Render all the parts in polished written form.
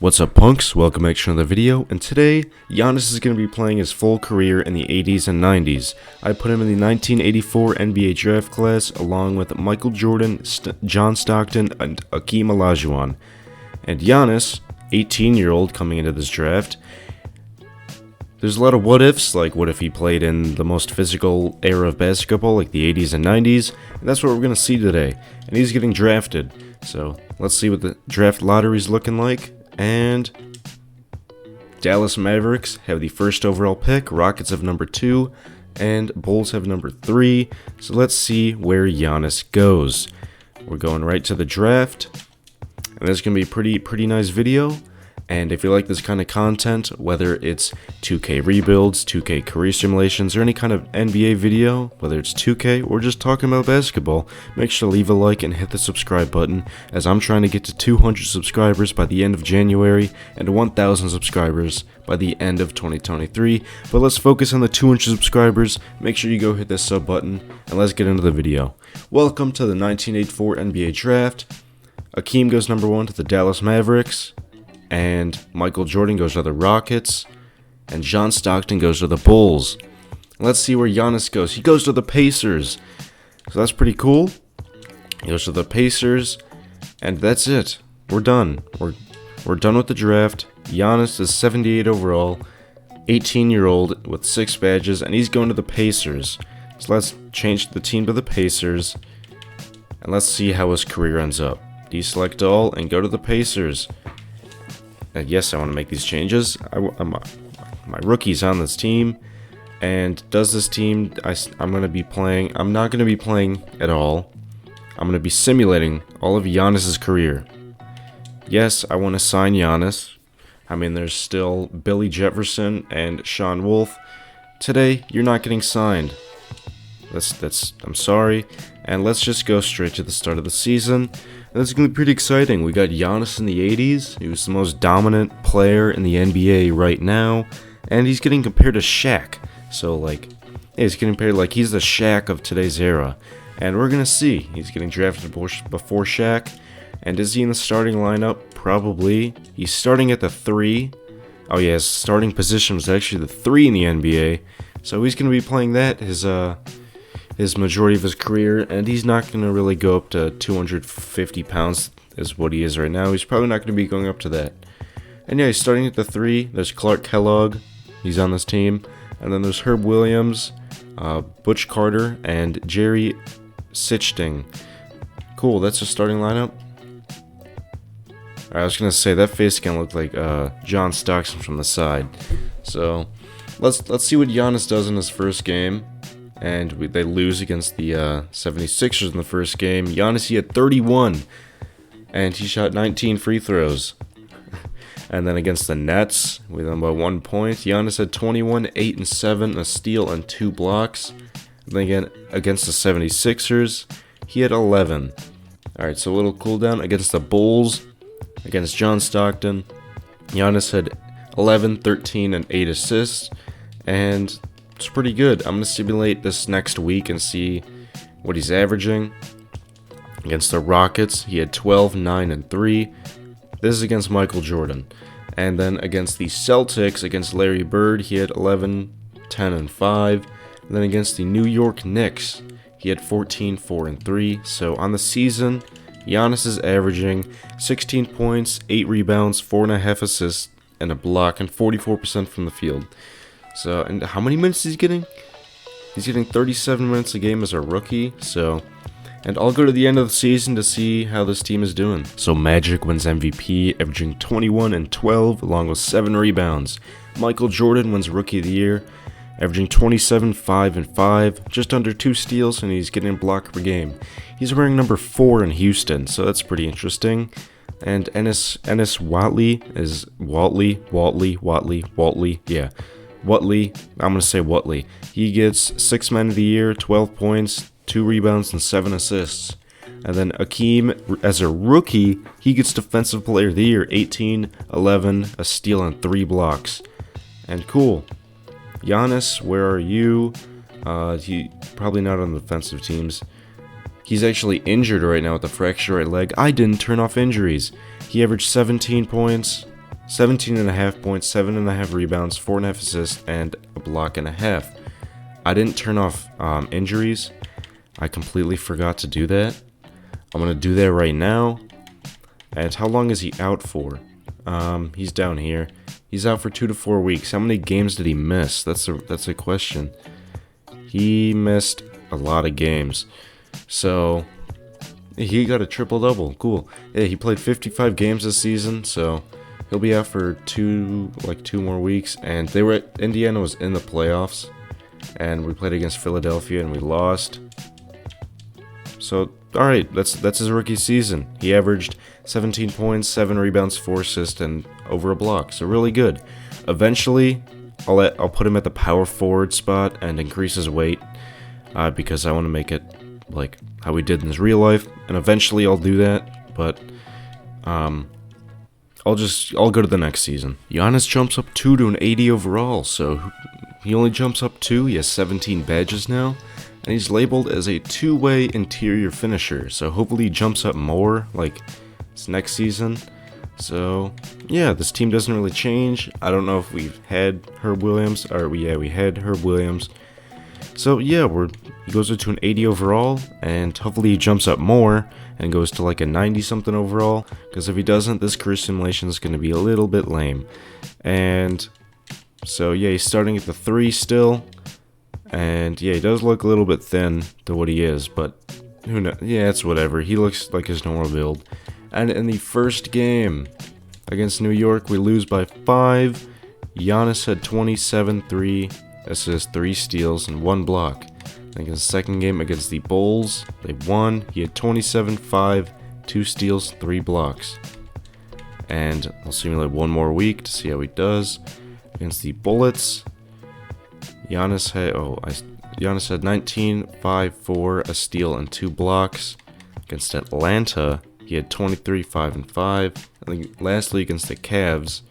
What's up, punks? Welcome back to another video, and today, Giannis is going to be playing his full career in the 80s and 90s. I put him in the 1984 NBA draft class along with Michael Jordan, John Stockton, and Akeem Olajuwon. And Giannis, 18-year-old coming into this draft, there's a lot of what-ifs, like what if he played in the most physical era of basketball, like the 80s and 90s, and that's what we're going to see today. And he's getting drafted, so let's see what the draft lottery's looking like. And Dallas Mavericks have the first overall pick, Rockets have number 2, and Bulls have number 3. So let's see where Giannis goes. We're going right to the draft, and this is going to be a pretty nice video. And if you like this kind of content, whether it's 2K rebuilds, 2K career simulations, or any kind of NBA video, whether it's 2K or just talking about basketball, make sure to leave a like and hit the subscribe button, as I'm trying to get to 200 subscribers by the end of January and 1,000 subscribers by the end of 2023. But let's focus on the 200 subscribers. Make sure you go hit that sub button, and let's get into the video. Welcome to the 1984 NBA draft. Akeem goes number 1 to the Dallas Mavericks, and Michael Jordan goes to the Rockets, and John Stockton goes to the Bulls. Let's see where Giannis goes. He goes to the Pacers, so that's pretty cool. He goes to the Pacers, and that's it. We're done. We're done with the draft. Giannis is 78 overall, 18-year-old with 6 badges, and he's going to the Pacers. So let's change the team to the Pacers, and let's see how his career ends up. Deselect all and go to the Pacers. Yes, I want to make these changes. My rookie's on this team, and does this team, I'm going to be playing, I'm not going to be playing at all. I'm going to be simulating all of Giannis's career. Yes, I want to sign Giannis. I mean, there's still Billy Jefferson and Sean Wolf. Today, you're not getting signed. I'm sorry. And let's just go straight to the start of the season. And this is going to be pretty exciting. We got Giannis in the 80s. He was the most dominant player in the NBA right now. And he's getting compared to Shaq. So, like, he's getting compared like he's the Shaq of today's era. And we're going to see. He's getting drafted before Shaq. And is he in the starting lineup? Probably. He's starting at the 3. Oh, yeah, his starting position was actually the 3 in the NBA. So he's going to be playing that his majority of his career, and he's not going to really go up to 250 pounds is what he is right now. He's probably not going to be going up to that. And yeah, he's starting at the 3. There's Clark Kellogg. He's on this team. And then there's Herb Williams, Butch Carter, and Jerry Sichting. Cool, that's the starting lineup. I was going to say, that face can look like John Stockton from the side. So, let's see what Giannis does in his first game. And they lose against the 76ers in the first game. Giannis, he had 31, and he shot 19 free throws. And then against the Nets, we won by 1 point. Giannis had 21, 8 and 7, a steal and 2 blocks. And then again against the 76ers, he had 11. All right, so a little cooldown against the Bulls, against John Stockton. Giannis had 11, 13, and 8 assists, and it's pretty good. I'm going to simulate this next week and see what he's averaging. Against the Rockets, he had 12, 9, and 3. This is against Michael Jordan. And then against the Celtics, against Larry Bird, he had 11, 10, and 5. And then against the New York Knicks, he had 14, 4, and 3. So on the season, Giannis is averaging 16 points, 8 rebounds, 4.5 assists, and a block, and 44% from the field. So, and how many minutes is he getting? He's getting 37 minutes a game as a rookie, so, and I'll go to the end of the season to see how this team is doing. So Magic wins MVP, averaging 21 and 12, along with 7 rebounds. Michael Jordan wins Rookie of the Year, averaging 27, 5, and 5, just under 2 steals, and he's getting a block per game. He's wearing number 4 in Houston, so that's pretty interesting. And Ennis Watley is Watley, yeah. Watley, I'm going to say Watley. He gets 6 Men of the Year, 12 points, 2 rebounds, and 7 assists. And then Akeem, as a rookie, he gets Defensive Player of the Year, 18, 11, a steal, and 3 blocks. And cool. Giannis, where are you? He probably not on the defensive teams. He's actually injured right now with a fractured right leg. I didn't turn off injuries. He averaged 17 points, 17.5 points, 7.5 rebounds, 4.5 assists, and a block and a half. I didn't turn off injuries. I completely forgot to do that. I'm going to do that right now. And how long is he out for? He's down here. He's out for 2 to 4 weeks. How many games did he miss? That's a question. He missed a lot of games. So he got a triple-double. Cool. Yeah, he played 55 games this season, so he'll be out for 2 more weeks. And Indiana was in the playoffs, and we played against Philadelphia and we lost. So, alright, that's his rookie season. He averaged 17 points, 7 rebounds, 4 assists, and over a block. So really good. Eventually, I'll put him at the power forward spot and increase his weight because I want to make it like how he did in his real life. And eventually I'll do that, but I'll go to the next season. Giannis jumps up 2 to an 80 overall, so he only jumps up 2. He has 17 badges now. And he's labeled as a 2-way interior finisher, so hopefully he jumps up more, like, this next season. So, yeah, this team doesn't really change. I don't know if we've had Herb Williams, or yeah, we had Herb Williams. So, yeah, he goes up to an 80 overall, and hopefully he jumps up more, and goes to like a 90-something overall, because if he doesn't, this career simulation is going to be a little bit lame. And so, yeah, he's starting at the 3 still. And yeah, he does look a little bit thin to what he is, but who knows? Yeah, it's whatever. He looks like his normal build. And in the first game against New York, we lose by 5. Giannis had 27, 3 assists, 3 steals, and 1 block. I think in the second game against the Bulls, they won. He had 27, 5, 2 steals, 3 blocks. And we'll simulate one more week to see how he does against the Bullets. Giannis had 19, 5, 4, a steal, and 2 blocks. Against Atlanta, he had 23, 5, and 5. And lastly, against the Cavs,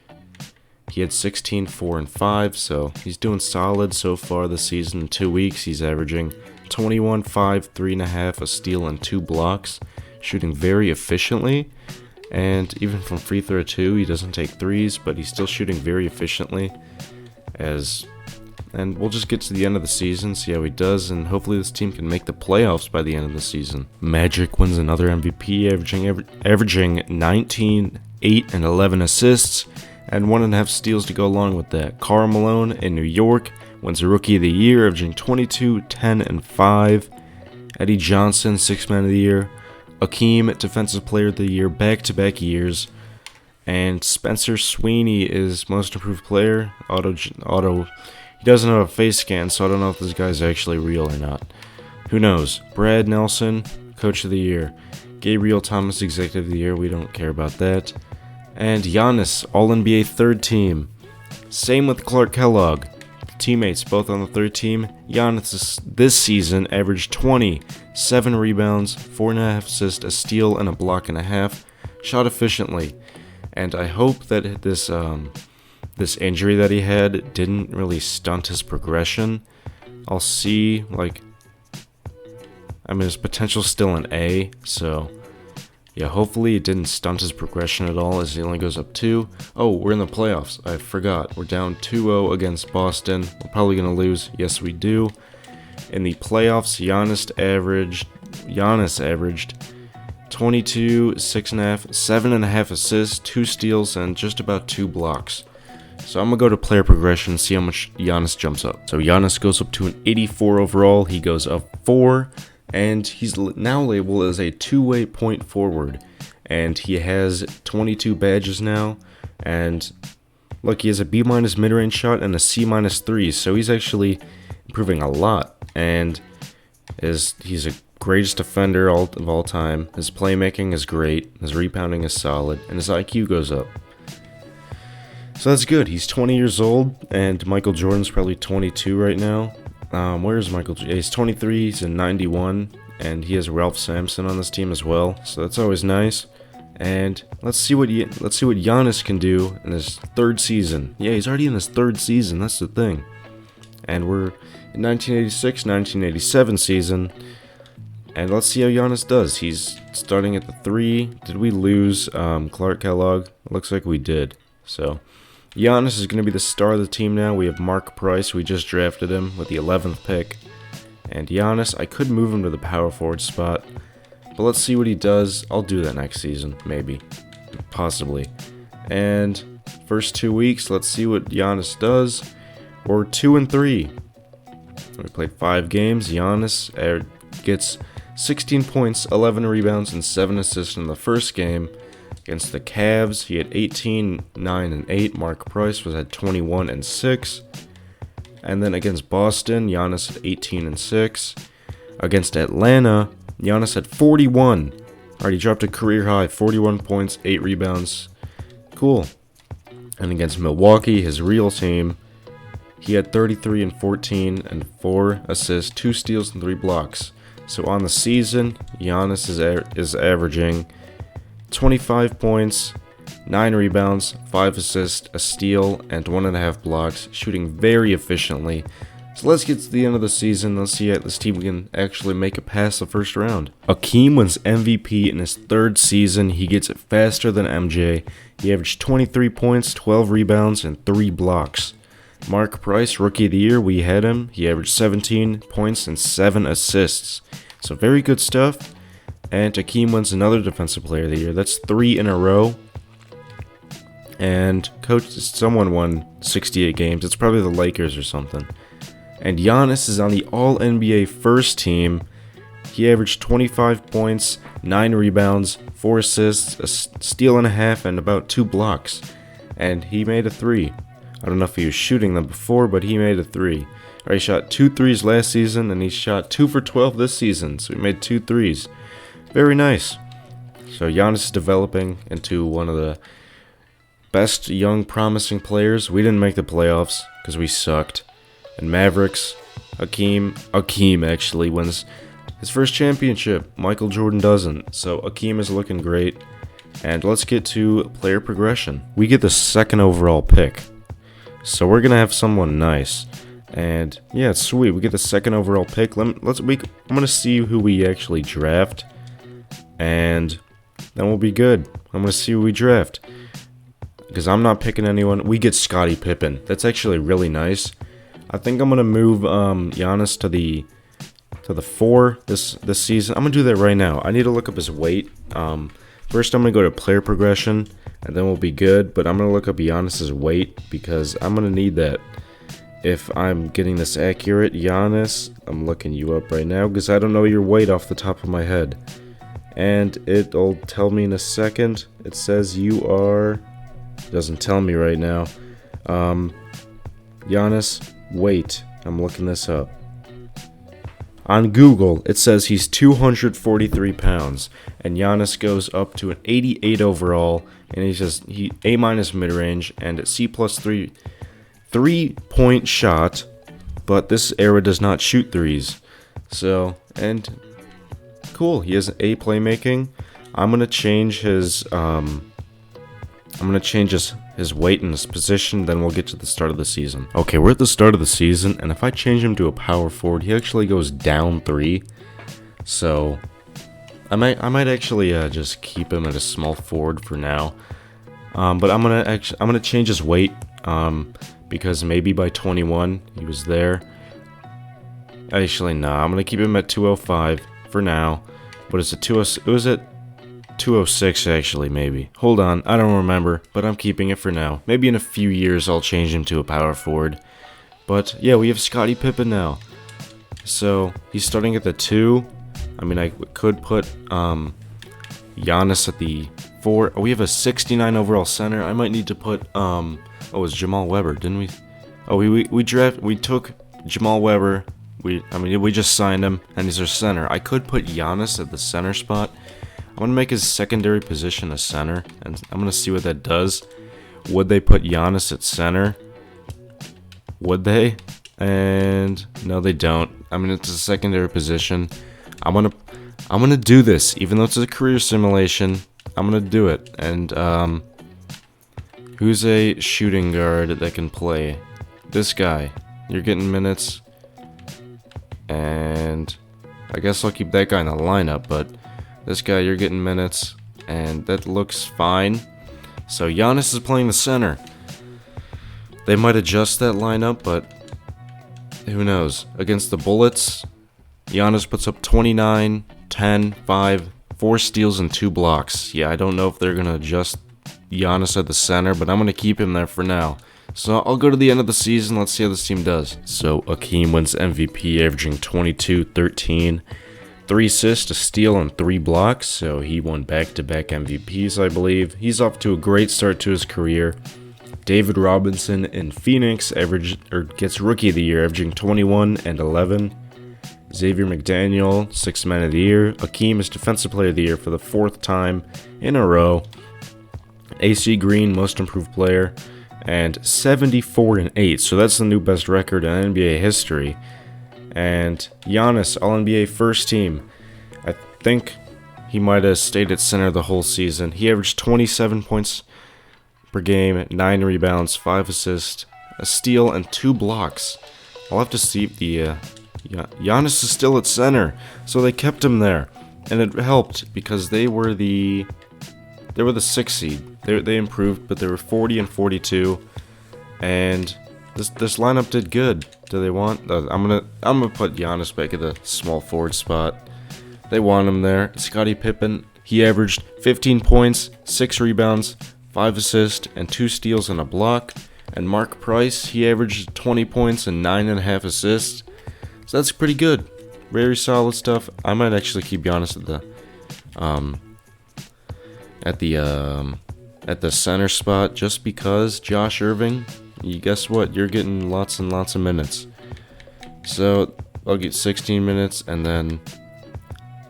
he had 16, 4, and 5. So he's doing solid so far this season. In 2 weeks, he's averaging 21, 5, 3.5, a steal, and 2 blocks. Shooting very efficiently. And even from free throw 2, he doesn't take threes, but he's still shooting very efficiently. And we'll just get to the end of the season, see how he does, and hopefully this team can make the playoffs by the end of the season. Magic wins another MVP, averaging 19, 8, and 11 assists, and 1.5 steals to go along with that. Karl Malone in New York wins a Rookie of the Year, averaging 22, 10, and 5. Eddie Johnson, 6th Man of the Year. Akeem, Defensive Player of the Year, back-to-back years. And Spencer Sweeney is Most Improved Player. He doesn't have a face scan, so I don't know if this guy's actually real or not. Who knows? Brad Nelson, Coach of the Year. Gabriel Thomas, Executive of the Year. We don't care about that. And Giannis, All-NBA 3rd team. Same with Clark Kellogg. Teammates, both on the 3rd team. Giannis this season averaged 20, 7 rebounds, 4.5 assists, a steal, and a block and a half. Shot efficiently. And I hope that this injury that he had didn't really stunt his progression. I'll see, his potential's still an A, so yeah, hopefully it didn't stunt his progression at all as he only goes up 2. Oh, we're in the playoffs. I forgot. We're down 2-0 against Boston. We're probably going to lose. Yes, we do. In the playoffs, Giannis averaged 22, 6.5, 7.5 assists, 2 steals, and just about 2 blocks. So I'm going to go to player progression and see how much Giannis jumps up. So Giannis goes up to an 84 overall. He goes up 4, and he's now labeled as a 2-way point forward. And he has 22 badges now. And look, he has a B- mid-range shot and a C- 3. So he's actually improving a lot. And he's a greatest defender of all time. His playmaking is great. His rebounding is solid. And his IQ goes up. So that's good. He's 20 years old, and Michael Jordan's probably 22 right now. Where is Michael? He's 23. He's in 91, and he has Ralph Sampson on this team as well. So that's always nice. And let's see what Giannis can do in his 3rd season. Yeah, he's already in his 3rd season. That's the thing. And we're in 1986-1987 season. And let's see how Giannis does. He's starting at the 3. Did we lose Clark Kellogg? Looks like we did. So Giannis is going to be the star of the team now. We have Mark Price. We just drafted him with the 11th pick. And Giannis, I could move him to the power forward spot, but let's see what he does. I'll do that next season, maybe, possibly. And first 2 weeks, let's see what Giannis does. We're 2-3. We played 5 games. Giannis gets 16 points, 11 rebounds, and 7 assists in the first game. Against the Cavs, he had 18, 9, and 8. Mark Price was at 21 and 6. And then against Boston, Giannis had 18 and 6. Against Atlanta, Giannis had 41. Alright, he dropped a career high, 41 points, 8 rebounds. Cool. And against Milwaukee, his real team, he had 33 and 14 and 4 assists, 2 steals, and 3 blocks. So on the season, Giannis is averaging 25 points, 9 rebounds, 5 assists, a steal, and 1.5 blocks, shooting very efficiently. So let's get to the end of the season. Let's see if this team can actually make it past the first round. Akeem wins MVP in his 3rd season. He gets it faster than MJ. He averaged 23 points, 12 rebounds, and 3 blocks. Mark Price, Rookie of the Year, we had him. He averaged 17 points and 7 assists. So very good stuff. And Akeem wins another Defensive Player of the Year. That's 3 in a row. And someone won 68 games. It's probably the Lakers or something. And Giannis is on the All-NBA first team. He averaged 25 points, 9 rebounds, 4 assists, a steal and a half, and about 2 blocks. And he made a 3. I don't know if he was shooting them before, but he made a 3. He shot 2 threes last season, and he shot 2 for 12 this season. So he made 2 threes. Very nice. So Giannis is developing into one of the best young promising players. We didn't make the playoffs because we sucked. And Mavericks, Akeem actually wins his first championship. Michael Jordan doesn't. So Akeem is looking great. And let's get to player progression. We get the 2nd overall pick. So we're going to have someone nice. And yeah, it's sweet. We get the 2nd overall pick. I'm going to see who we actually draft. And then we'll be good. I'm going to see who we draft. Because I'm not picking anyone. We get Scottie Pippen. That's actually really nice. I think I'm going to move Giannis to the 4 this season. I'm going to do that right now. I need to look up his weight. First, I'm going to go to player progression. And then we'll be good. But I'm going to look up Giannis's weight. Because I'm going to need that. If I'm getting this accurate, Giannis, I'm looking you up right now. Because I don't know your weight off the top of my head. And it'll tell me in a second. It says you are... Doesn't tell me right now. Giannis, weight. I'm looking this up. On Google, it says he's 243 pounds. And Giannis goes up to an 88 overall. And he says he A- mid-range and a C+ 3-point shot. But this era does not shoot threes. So, and... cool. He has A playmaking. I'm gonna change his his weight and his position. Then we'll get to the start of the season. Okay, we're at the start of the season, and if I change him to a power forward, he actually goes down 3. So I might actually just keep him at a small forward for now. But I'm gonna change his weight because maybe by 21 he was there. Actually, nah. I'm gonna keep him at 205 for now. What is it? It was at 206 actually, maybe. Hold on, I don't remember, but I'm keeping it for now. Maybe in a few years I'll change him to a power forward. But yeah, we have Scottie Pippen now. So he's starting at the 2. I mean, I could put Giannis at the 4. We have a 69 overall center. I might need to put it was Jamal Weber, didn't we? Oh, we took Jamal Weber. We just signed him, and he's our center. I could put Giannis at the center spot. I'm going to make his secondary position a center, and I'm going to see what that does. Would they put Giannis at center? Would they? And no, they don't. I mean, it's a secondary position. I'm gonna do this, even though it's a career simulation. I'm gonna do it. And who's a shooting guard that can play? This guy. You're getting minutes. And I guess I'll keep that guy in the lineup, but this guy, you're getting minutes, and that looks fine. So Giannis is playing the center. They might adjust that lineup, but who knows? Against the Bullets, Giannis puts up 29, 10, 5, 4 steals, and 2 blocks. Yeah, I don't know if they're going to adjust Giannis at the center, but I'm going to keep him there for now. So I'll go to the end of the season. Let's see how this team does. So Akeem wins MVP, averaging 22, 13, 3 assists, a steal, and 3 blocks. So he won back-to-back MVPs, I believe. He's off to a great start to his career. David Robinson in Phoenix gets Rookie of the Year, averaging 21 and 11. Xavier McDaniel, 6th Man of the Year. Akeem is Defensive Player of the Year for the 4th time in a row. AC Green, Most Improved Player, and 74 and 8. So that's the new best record in NBA history. And Giannis, All-NBA First Team. I think he might have stayed at center the whole season. He averaged 27 points per game, 9 rebounds, 5 assists, a steal, and 2 blocks. I'll have to see if the Giannis is still at center, so they kept him there, and it helped because they were the 6th seed. They improved, but they were 40 and 42, and this lineup did good. Do they want? I'm gonna put Giannis back at the small forward spot. They want him there. Scottie Pippen, he averaged 15 points, 6 rebounds, 5 assists, and 2 steals and a block. And Mark Price, he averaged 20 points and 9.5 assists. So that's pretty good. Very solid stuff. I might actually keep Giannis at the center spot just because Josh Irving, guess what? You're getting lots and lots of minutes. So I'll get 16 minutes, and then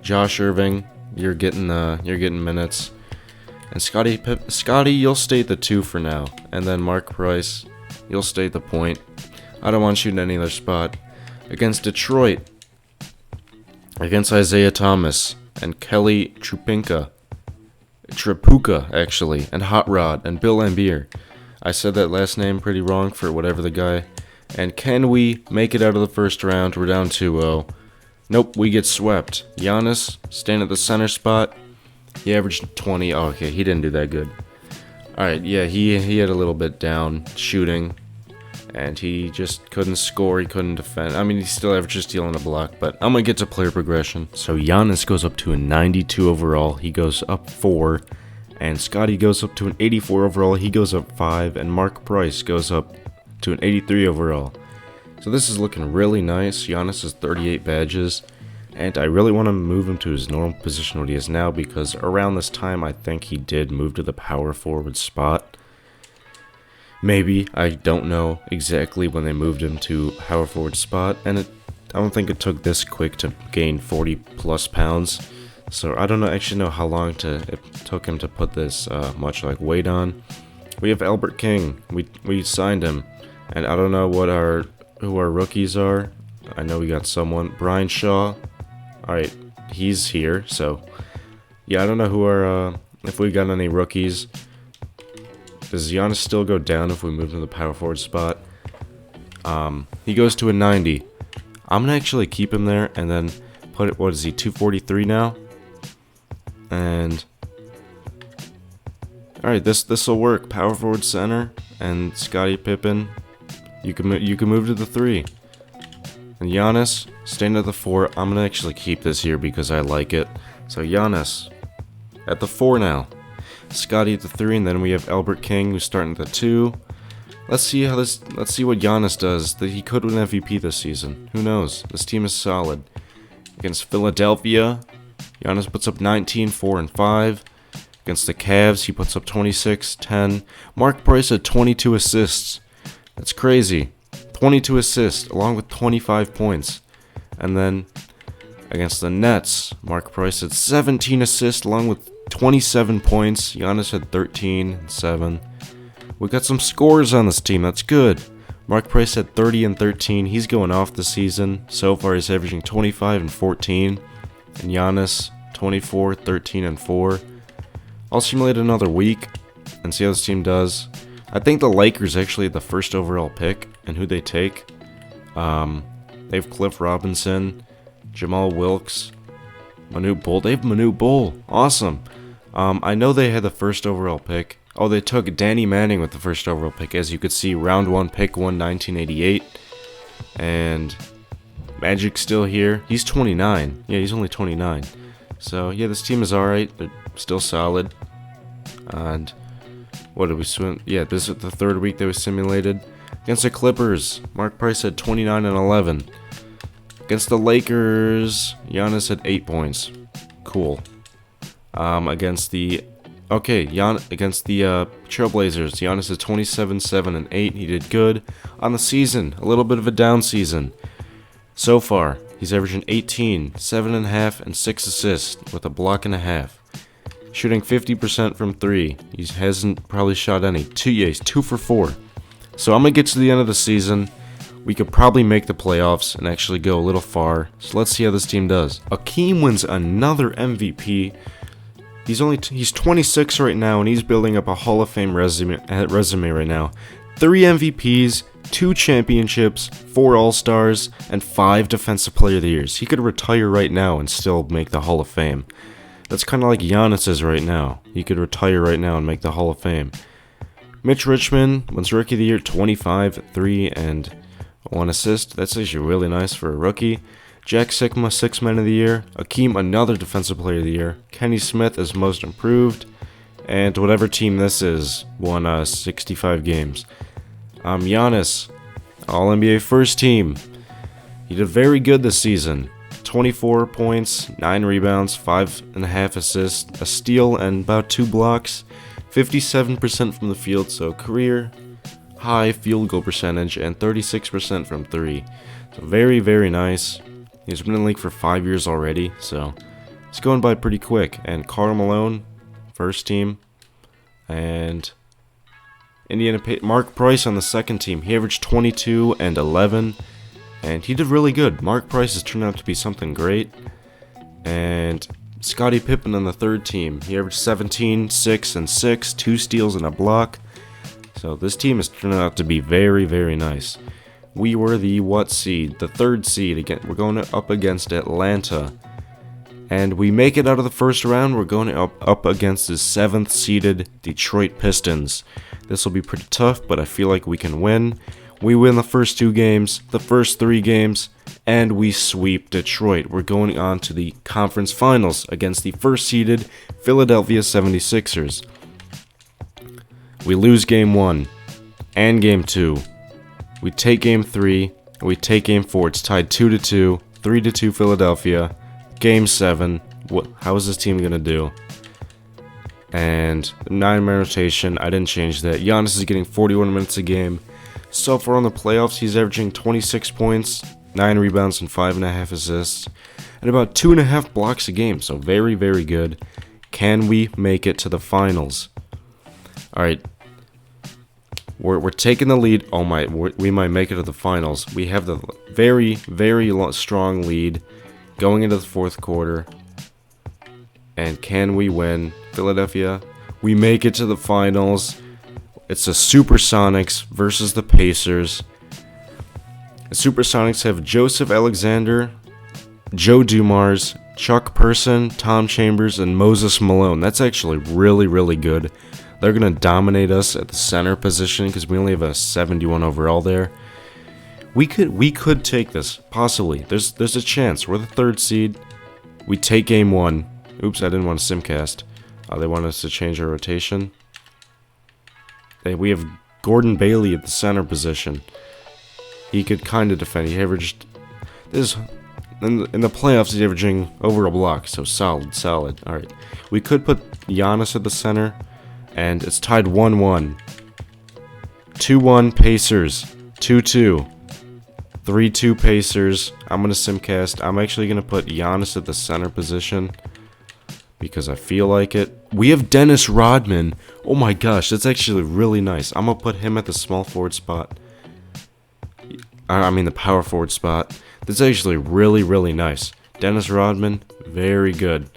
Josh Irving, you're getting minutes. And Scotty, you'll stay at the 2 for now. And then Mark Price, you'll stay at the point. I don't want you in any other spot. Against Detroit, against Isaiah Thomas and Kelly Tripucka, actually, and Hot Rod and Bill Laimbeer. I said that last name pretty wrong for whatever the guy. And can we make it out of the first round? We're down 2-0. Nope, we get swept. Giannis, staying at the center spot. He averaged 20. Oh, okay, he didn't do that good. Alright, yeah, he had a little bit down shooting. And he just couldn't score, he couldn't defend. I mean, he still averaged a steal and a block, but I'm going to get to player progression. So Giannis goes up to a 92 overall. He goes up 4. And Scotty goes up to an 84 overall. He goes up 5. And Mark Price goes up to an 83 overall. So this is looking really nice. Giannis has 38 badges. And I really want to move him to his normal position what he is now, because around this time I think he did move to the power forward spot. Maybe, I don't know exactly when they moved him to power forward spot, and I don't think it took this quick to gain 40 plus pounds. So I don't actually know how long it took him to put this much weight on. We have Albert King. We signed him, and I don't know who our rookies are. I know we got someone. Brian Shaw. Alright, he's here, so yeah, I don't know if we got any rookies. Does Giannis still go down if we move to the power forward spot? He goes to a 90. I'm gonna actually keep him there and then put it, what is he, 243 now? And alright, this will work. Power forward center and Scottie Pippen. You can move to the 3. And Giannis, staying at the 4. I'm going to actually keep this here because I like it. So Giannis at the 4 now. Scotty at the 3, and then we have Albert King who's starting at the 2. Let's see what Giannis does. That he could win MVP this season. Who knows? This team is solid. Against Philadelphia, Giannis puts up 19, 4, and 5. Against the Cavs, he puts up 26, 10. Mark Price had 22 assists. That's crazy. 22 assists, along with 25 points. And then, against the Nets, Mark Price had 17 assists, along with 27 points. Giannis had 13 and 7. We got some scores on this team, that's good. Mark Price had 30 and 13. He's going off the season. So far, he's averaging 25 and 14. And Giannis, 24, 13, and 4. I'll simulate another week and see how this team does. I think the Lakers actually had the first overall pick, and who they take. They have Cliff Robinson, Jamal Wilkes, Manute Bol. They have Manute Bol. Awesome. I know they had the first overall pick. Oh, they took Danny Manning with the first overall pick. As you could see, round 1, pick 1, 1988. And Magic's still here. He's 29. Yeah, he's only 29. So, yeah, this team is alright. They're still solid. And what did we swim? Yeah, this is the third week that we simulated. Against the Clippers, Mark Price had 29 and 11. Against the Lakers, Giannis had 8 points. Cool. Against the Trailblazers, Giannis had 27, 7, and 8. He did good. On the season, a little bit of a down season. So far, he's averaging 18, 7.5, and 6 assists with a block and a half. Shooting 50% from 3. He hasn't probably shot any. He's 2 for 4. So I'm going to get to the end of the season. We could probably make the playoffs and actually go a little far. So let's see how this team does. Akeem wins another MVP. He's 26 right now, and he's building up a Hall of Fame resume right now. 3 MVPs, 2 championships, 4 All-Stars, and 5 Defensive Player of the Years. He could retire right now and still make the Hall of Fame. That's kind of like Giannis is right now. He could retire right now and make the Hall of Fame. Mitch Richmond wins Rookie of the Year, 25, 3, and 1 assist. That's actually really nice for a rookie. Jack Sigma, 6 Man of the Year. Akeem, another Defensive Player of the Year. Kenny Smith is Most Improved. And whatever team this is, won 65 games. Giannis, All-NBA First Team. He did very good this season. 24 points, 9 rebounds, 5.5 assists, a steal, and about 2 blocks. 57% from the field, so career high field goal percentage, and 36% from 3. So very, very nice. He's been in the league for 5 years already, so it's going by pretty quick. And Karl Malone, first team. And Mark Price on the second team. He averaged 22 and 11. And he did really good. Mark Price has turned out to be something great. And Scottie Pippen on the third team. He averaged 17, 6, and 6. 2 steals and a block. So this team has turned out to be very, very nice. We were the seed? The 3rd seed. Again, we're going up against Atlanta. And we make it out of the first round. We're going up against the 7th seeded Detroit Pistons. This will be pretty tough, but I feel like we can win. We win the first 2 games, the first 3 games, and we sweep Detroit. We're going on to the conference finals against the 1st seeded Philadelphia 76ers. We lose game 1 and game 2. We take game 3, and we take game 4. It's tied 2-2, 3-2 Philadelphia. Game 7. How is this team going to do? And 9-man rotation. I didn't change that. Giannis is getting 41 minutes a game. So far in the playoffs, he's averaging 26 points, 9 rebounds, and 5.5 assists, and about 2.5 blocks a game. So very, very good. Can we make it to the finals? All right. We're taking the lead. Oh my, we might make it to the finals. We have the very, very strong lead going into the 4th quarter. And can we win? Philadelphia, we make it to the finals. It's the Supersonics versus the Pacers. The Supersonics have Joseph Alexander, Joe Dumars, Chuck Person, Tom Chambers, and Moses Malone. That's actually really, really good. They're going to dominate us at the center position because we only have a 71 overall there. We could take this, possibly. There's a chance. We're the 3rd seed. We take game 1. Oops, I didn't want to simcast. They want us to change our rotation. We have Gordon Bailey at the center position. He could kind of defend. He averaged in the playoffs. He's averaging over a block, so solid. All right, we could put Giannis at the center, and it's tied 1-1. 2-1 Pacers, 2-2, 3-2 Pacers. I'm gonna simcast. I'm actually gonna put Giannis at the center position because I feel like it. We have Dennis Rodman. Oh my gosh, that's actually really nice. I'm gonna put him at the small forward spot. I mean the power forward spot. That's actually really, really nice. Dennis Rodman, very good.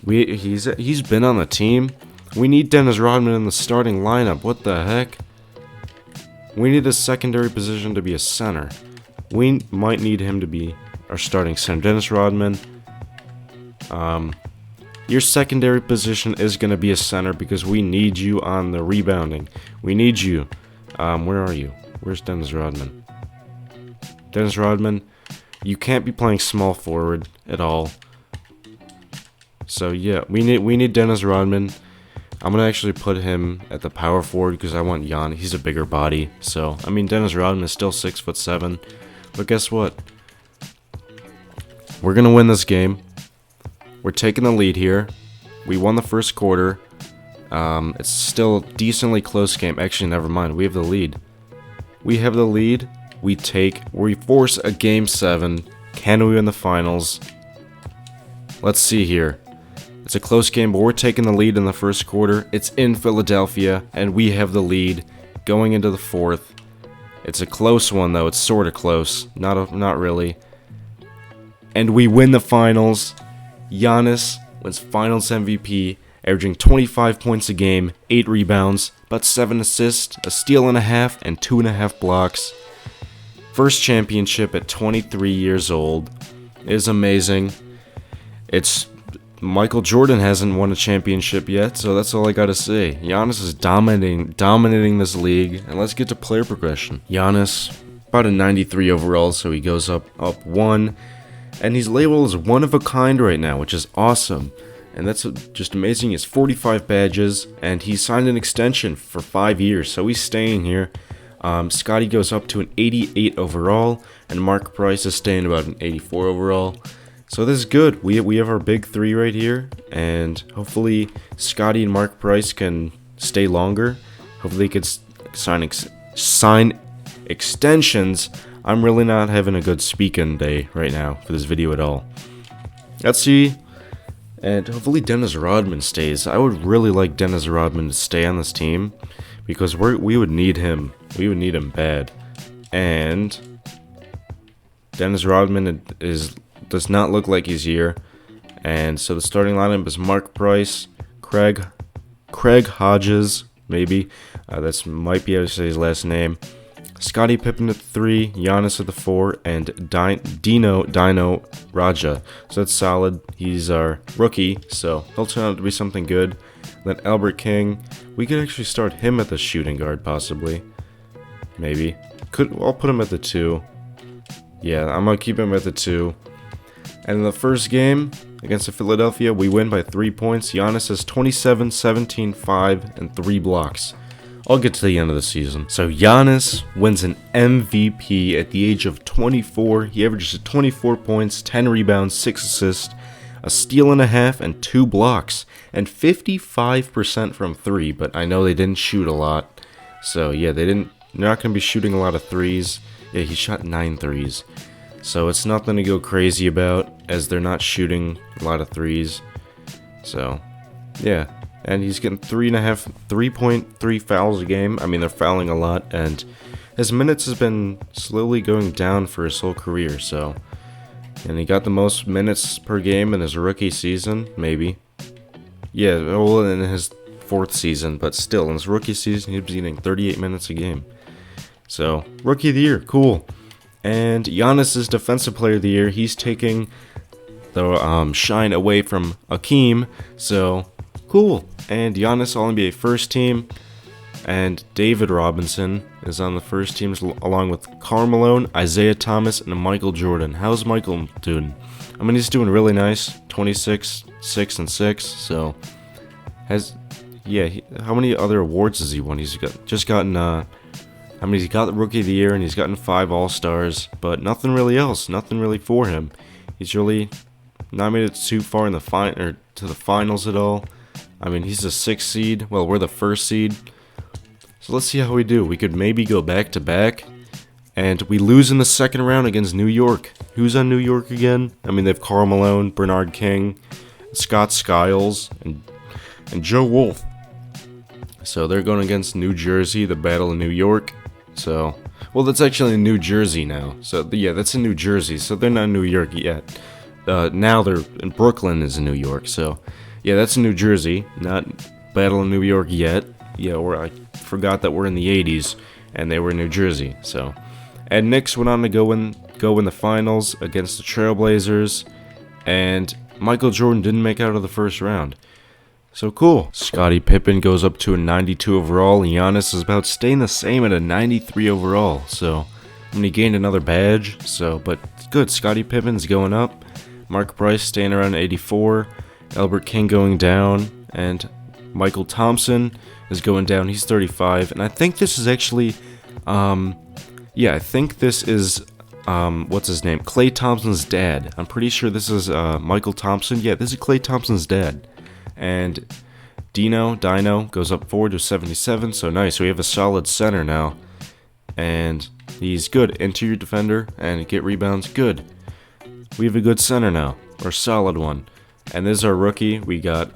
He's been on the team. We need Dennis Rodman in the starting lineup. What the heck? We need a secondary position to be a center. We might need him to be our starting center. Dennis Rodman. Your secondary position is going to be a center because we need you on the rebounding. We need you. Where are you? Where's Dennis Rodman? Dennis Rodman, you can't be playing small forward at all. So yeah, we need Dennis Rodman. I'm gonna actually put him at the power forward because I want Jan. He's a bigger body. So I mean, Dennis Rodman is still 6'7", but guess what? We're gonna win this game. We're taking the lead here. We won the first quarter. It's still a decently close game. Actually, never mind. We have the lead. We have the lead. We force a game 7. Can we win the finals? Let's see here. It's a close game, but we're taking the lead in the first quarter. It's in Philadelphia, and we have the lead going into the fourth. It's a close one, though. It's sort of close. Not really. And we win the finals. Giannis wins finals MVP, averaging 25 points a game, 8 rebounds, about 7 assists, a steal and a half, and 2.5 blocks. First championship at 23 years old. It is amazing. Michael Jordan hasn't won a championship yet, so that's all I gotta say. Giannis is dominating this league, and let's get to player progression. Giannis, about a 93 overall, so he goes up 1, and he's labeled as one of a kind right now, which is awesome. And that's just amazing. He has 45 badges, and he signed an extension for 5 years, so he's staying here. Scotty goes up to an 88 overall, and Mark Price is staying about an 84 overall. So this is good. We have our big 3 right here, and hopefully Scotty and Mark Price can stay longer. Hopefully they could sign extensions. I'm really not having a good speaking day right now for this video at all. Let's see. And hopefully Dennis Rodman stays. I would really like Dennis Rodman to stay on this team because we would need him. We would need him bad. And Dennis Rodman does not look like he's here. And so the starting lineup is Mark Price, Craig Hodges, maybe. That's might be how to say his last name. Scottie Pippen at 3, Giannis at the 4, and Dino Raja. So that's solid. He's our rookie, so he'll turn out to be something good. Then Albert King, we could actually start him at the shooting guard, possibly. Maybe. I'll put him at the 2. Yeah, I'm gonna keep him at the 2. And in the first game against the Philadelphia, we win by 3 points. Giannis has 27, 17, 5, and 3 blocks. I'll get to the end of the season. So Giannis wins an MVP at the age of 24. He averages 24 points, 10 rebounds, 6 assists, a steal and a half, and 2 blocks, and 55% from 3. But I know they didn't shoot a lot. So yeah, they're not going to be shooting a lot of threes. Yeah, he shot 9 threes. So it's nothing to go crazy about, as they're not shooting a lot of threes. So yeah. And he's getting 3.3 fouls a game. I mean, they're fouling a lot, and his minutes has been slowly going down for his whole career. So, and he got the most minutes per game in his rookie season, maybe. Yeah, well, in his 4th season, but still, in his rookie season, he was getting 38 minutes a game. So, rookie of the year, cool. And Giannis is defensive player of the year. He's taking the shine away from Akeem. So, cool. And Giannis All-NBA first team, and David Robinson is on the first team along with Karl Malone, Isaiah Thomas, and Michael Jordan. How's Michael doing? I mean, he's doing really nice. 26, 6, and 6. So, how many other awards has he won? He's gotten he's got the Rookie of the Year, and he's gotten 5 All-Stars, but nothing really else. Nothing really for him. He's really not made it too far in the to the finals at all. I mean, he's the 6th seed. Well, we're the 1st seed. So let's see how we do. We could maybe go back-to-back. And we lose in the second round against New York. Who's on New York again? I mean, they have Karl Malone, Bernard King, Scott Skiles, and Joe Wolf. So they're going against New Jersey, the Battle of New York. So, well, that's actually in New Jersey now. So, yeah, that's in New Jersey. So they're not in New York yet. Now they're in Brooklyn is in New York. So, yeah, that's in New Jersey, not Battle of New York yet. Yeah, I forgot that we're in the 80s, and they were in New Jersey. So, and Knicks went on to go in the finals against the Trailblazers, and Michael Jordan didn't make it out of the first round. So cool. Scottie Pippen goes up to a 92 overall. Giannis is about staying the same at a 93 overall. So, I mean, he gained another badge. So, but good. Scottie Pippen's going up. Mark Price staying around 84. Albert King going down. And Michael Thompson is going down. He's 35. And I think this is actually, I think this is, what's his name? Klay Thompson's dad. I'm pretty sure this is Michael Thompson. Yeah, this is Klay Thompson's dad. And Dino goes up forward to 77, so nice. We have a solid center now. And he's good. Interior defender and get rebounds. Good. We have a good center now. Or solid one. And this is our rookie. We got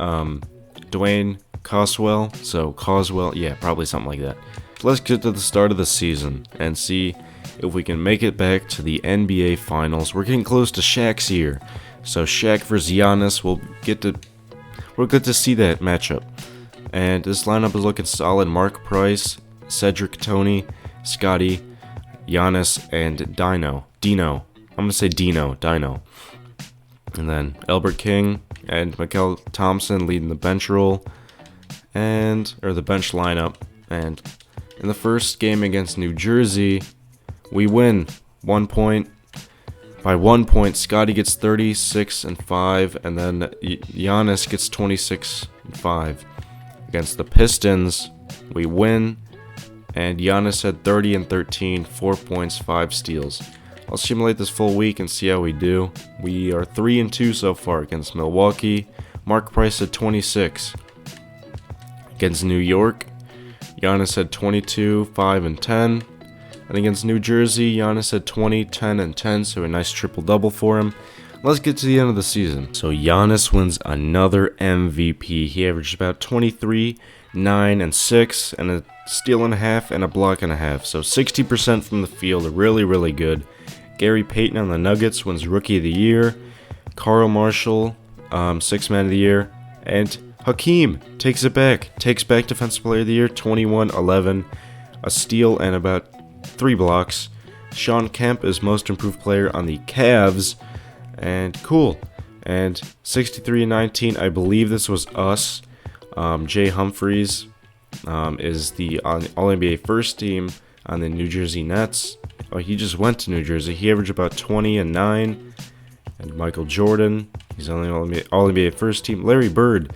Dwayne Coswell. So Coswell, yeah, probably something like that. Let's get to the start of the season and see if we can make it back to the NBA Finals. We're getting close to Shaq's year. So Shaq versus Giannis, we're good to see that matchup. And this lineup is looking solid. Mark Price, Cedric Toney, Scotty, Giannis, and Dino. I'm going to say Dino. And then Albert King and Mikel Thompson leading the bench role. Or the bench lineup. And in the first game against New Jersey, we win 1 point. By 1 point, Scotty gets 36 and 5, and then Giannis gets 26 and 5. Against the Pistons, we win, and Giannis had 30 and 13, 4 points, 5 steals. I'll simulate this full week and see how we do. We are 3 and 2 so far against Milwaukee. Mark Price had 26. Against New York, Giannis had 22, 5 and 10. And against New Jersey, Giannis had 20, 10, and 10, so a nice triple-double for him. Let's get to the end of the season. So Giannis wins another MVP. He averaged about 23, 9, and 6, and a steal and a half, and a block and a half. So 60% from the field, really, really good. Gary Payton on the Nuggets wins Rookie of the Year. Carl Marshall, Sixth Man of the Year. And Hakeem takes back Defensive Player of the Year, 21, 11, a steal, and about 3 blocks. Sean Kemp is Most Improved Player on the Cavs. And cool. And 63 and 19, I believe this was us. Jay Humphries is the All-NBA first team on the New Jersey Nets. Oh, he just went to New Jersey. He averaged about 20 and 9. And Michael Jordan, he's on the All-NBA first team. Larry Bird,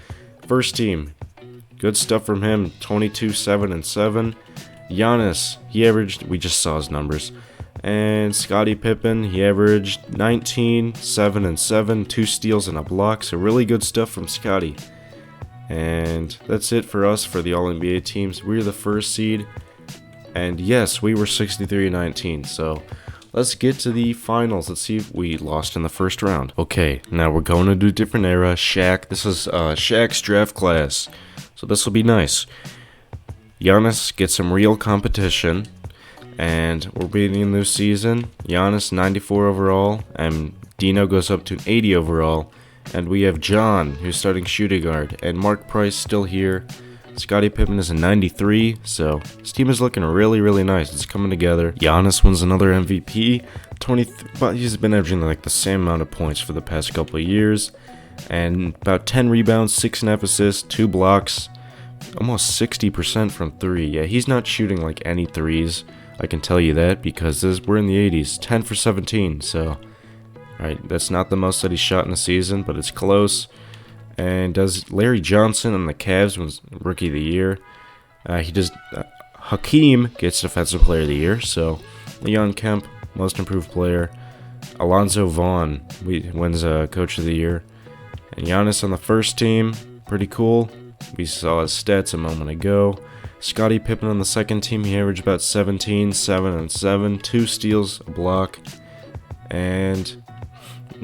first team. Good stuff from him. 22, 7, and 7. Giannis, he averaged, we just saw his numbers. And Scottie Pippen, he averaged 19, 7, and 7, 2 steals and a block. So really good stuff from Scottie. And that's it for us for the All-NBA teams. We're the first seed. And yes, we were 63 and 19. So let's get to the finals. Let's see if we lost in the first round. Okay, now we're going to do a different era. Shaq, this is Shaq's draft class. So this will be nice. Giannis gets some real competition, and we're beating this season. Giannis 94 overall, and Dino goes up to an 80 overall, and we have John, who's starting shooting guard, and Mark Price still here. Scottie Pippen is a 93, so this team is looking really, really nice. It's coming together. Giannis wins another MVP. But he's been averaging like the same amount of points for the past couple of years, and about 10 rebounds, 6.5 assists, 2 blocks. Almost 60% from 3. Yeah, he's not shooting like any threes. I can tell you that because we're in the 80s. 10 for 17. So, right, that's not the most that he's shot in a season, but it's close. And does Larry Johnson on the Cavs wins Rookie of the Year? Hakeem gets Defensive Player of the Year. So, Leon Kemp, Most Improved Player. Alonzo Vaughn wins Coach of the Year. And Giannis on the first team. Pretty cool. We saw his stats a moment ago. Scottie Pippen on the second team, he averaged about 17, 7, and 7, 2 steals, a block. And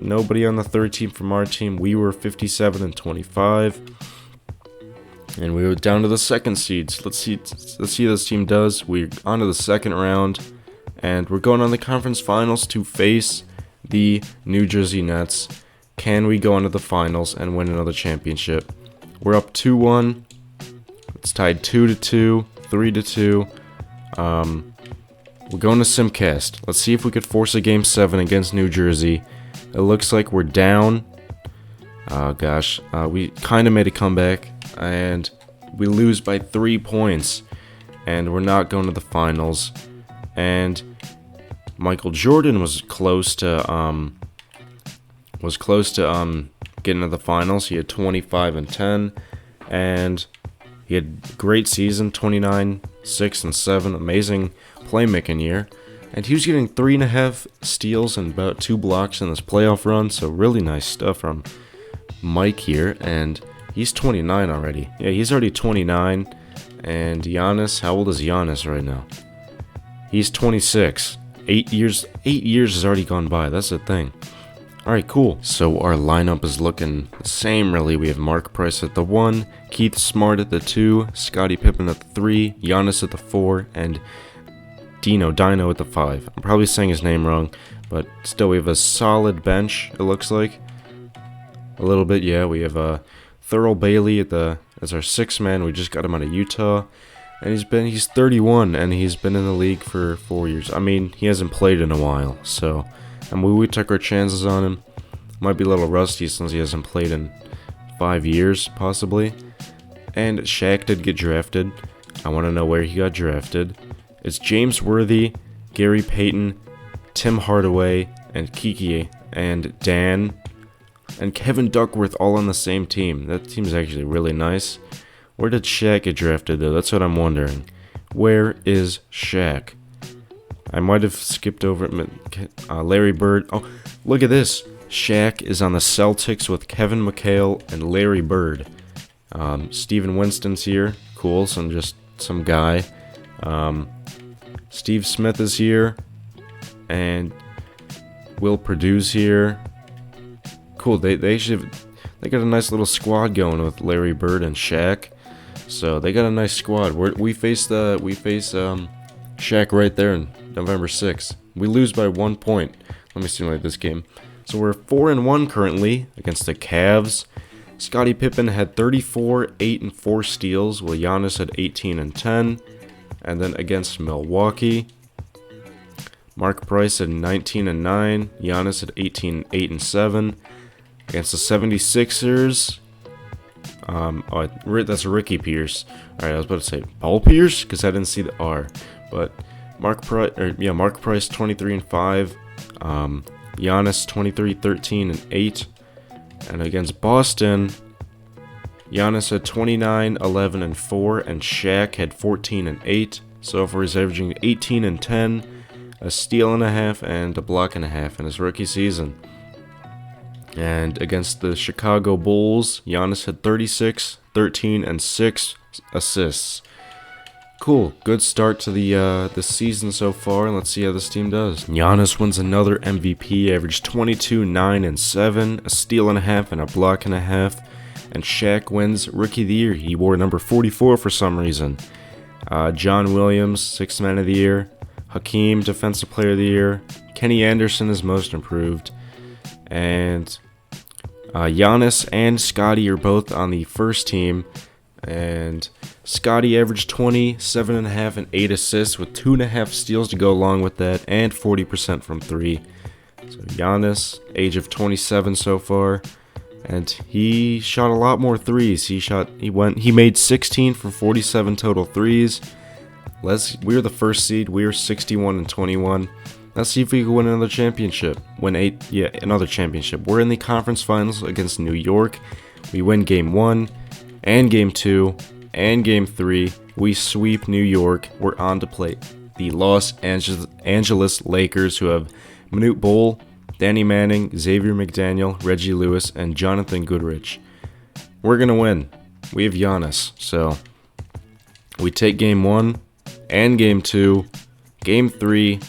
nobody on the third team from our team. We were 57 and 25. And we were down to the second seeds. Let's see how this team does. We're on to the second round. And we're going on the conference finals to face the New Jersey Nets. Can we go on to the finals and win another championship? We're up 2-1. It's tied 2-2, 3-2. We're going to Simcast. Let's see if we could force a Game 7 against New Jersey. It looks like we're down. Oh gosh, we kind of made a comeback, and we lose by 3 points, and we're not going to the finals. And Michael Jordan was close to getting to the finals. He had 25 and 10, and he had a great season, 29, 6 and 7, amazing playmaking year. And he was getting 3.5 steals and about 2 blocks in this playoff run, so really nice stuff from Mike here. And he's 29 already. Yeah, he's already 29. And Giannis, how old is Giannis right now? He's 26. 8 years has already gone by. That's the thing. Alright, cool. So our lineup is looking the same, really. We have Mark Price at the 1, Keith Smart at the 2, Scottie Pippen at the 3, Giannis at the 4, and Dino at the 5. I'm probably saying his name wrong, but still we have a solid bench, it looks like. A little bit, yeah. We have Thurl Bailey as our 6th man. We just got him out of Utah. And he's 31, and he's been in the league for 4 years. I mean, he hasn't played in a while, so we took our chances on him. Might be a little rusty since he hasn't played in 5 years, possibly. And Shaq did get drafted. I want to know where he got drafted. It's James Worthy, Gary Payton, Tim Hardaway, and Kiki, and Dan, and Kevin Duckworth all on the same team. That team's actually really nice. Where did Shaq get drafted, though? That's what I'm wondering. Where is Shaq? I might have skipped over it. Larry Bird. Oh, look at this. Shaq is on the Celtics with Kevin McHale and Larry Bird. Steven Winston's here. Cool, some guy. Steve Smith is here. And Will Perdue's here. Cool, they got a nice little squad going with Larry Bird and Shaq. So they got a nice squad. We face Shaq right there on November 6th. We lose by 1 point. Let me simulate this game. So we're 4-1 currently against the Cavs. Scottie Pippen had 34, 8 and 4 steals, while Giannis had 18 and 10. And then against Milwaukee, Mark Price had 19 and 9. Giannis had 18, 8 and 7. Against the 76ers, that's Ricky Pierce. Alright, I was about to say Paul Pierce because I didn't see the R. But Mark Price 23 and 5. Giannis 23, 13 and 8. And against Boston, Giannis had 29, 11 and 4, and Shaq had 14 and 8. So far he's averaging 18 and 10, a steal and a half, and a block and a half in his rookie season. And against the Chicago Bulls, Giannis had 36, 13, and 6 assists. Cool, good start to the season so far, and let's see how this team does. Giannis wins another MVP, averaged 22, 9, and 7, a steal and a half, and a block and a half. And Shaq wins Rookie of the Year. He wore number 44 for some reason. John Williams, 6th Man of the Year. Hakeem, Defensive Player of the Year. Kenny Anderson is Most Improved. And Giannis and Scottie are both on the first team. And Scottie averaged 20, 7.5, and 8 assists with 2.5 steals to go along with that, and 40% from 3. So Giannis, age of 27 so far, and he shot a lot more threes. He made 16 from 47 total threes. We were the first seed. We were 61 and 21. Let's see if we can win another championship. Another championship. We're in the conference finals against New York. We win game 1 and game 2 and game 3. We sweep New York. We're on to play the Los Angeles Lakers, who have Manute Bol, Danny Manning, Xavier McDaniel, Reggie Lewis, and Jonathan Goodrich. We're going to win. We have Giannis. So we take game 1 and game 2, game 3,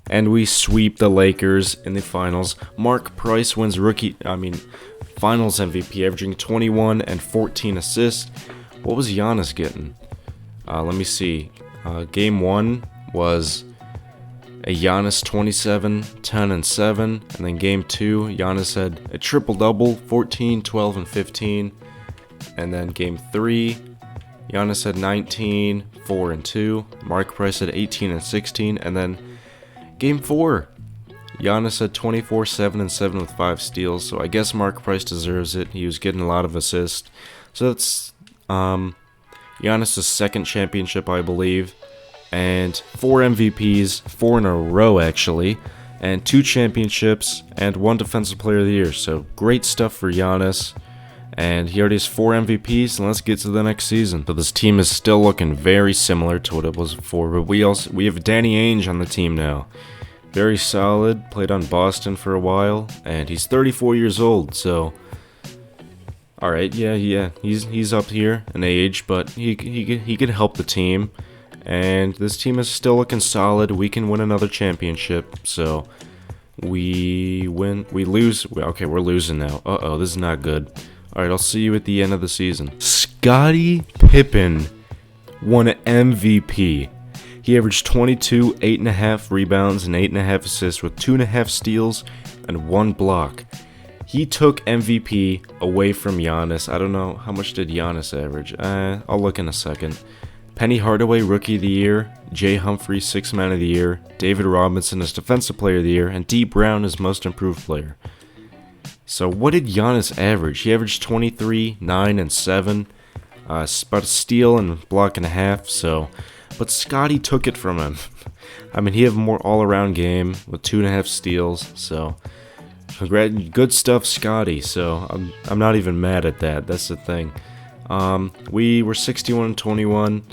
and we sweep the Lakers in the finals. Mark Price wins finals MVP, averaging 21 and 14 assists. What was Giannis getting? Let me see. Game 1 was a Giannis 27, 10, and 7. And then game 2, Giannis had a triple-double, 14, 12, and 15. And then game 3, Giannis had 19, 4, and 2. Mark Price had 18 and 16. And then game 4, Giannis had 24, 7, and 7 with 5 steals, so I guess Mark Price deserves it. He was getting a lot of assists. So that's Giannis' second championship, I believe, and 4 MVPs, 4 in a row actually, and 2 championships, and 1 Defensive Player of the Year. So great stuff for Giannis. And he already has 4 MVPs, and let's get to the next season. So this team is still looking very similar to what it was before, but we have Danny Ainge on the team now. Very solid, played on Boston for a while, and he's 34 years old, so alright, yeah, he's up here in age, but he could help the team. And this team is still looking solid. We can win another championship, so we lose. Okay, we're losing now. Uh-oh, this is not good. Alright, I'll see you at the end of the season. Scottie Pippen won an MVP. He averaged 22, 8.5 rebounds, and 8.5 assists with 2.5 steals and 1 block. He took MVP away from Giannis. I don't know, how much did Giannis average? I'll look in a second. Penny Hardaway, Rookie of the Year. Jay Humphrey, Sixth Man of the Year. David Robinson as Defensive Player of the Year. And D. Brown as Most Improved Player. So what did Giannis average? He averaged 23, 9, and 7. About a steal and a block and a half. But Scottie took it from him. I mean, he had a more all-around game with 2.5 steals. So good stuff, Scottie. So I'm not even mad at that. That's the thing. We were 61-21,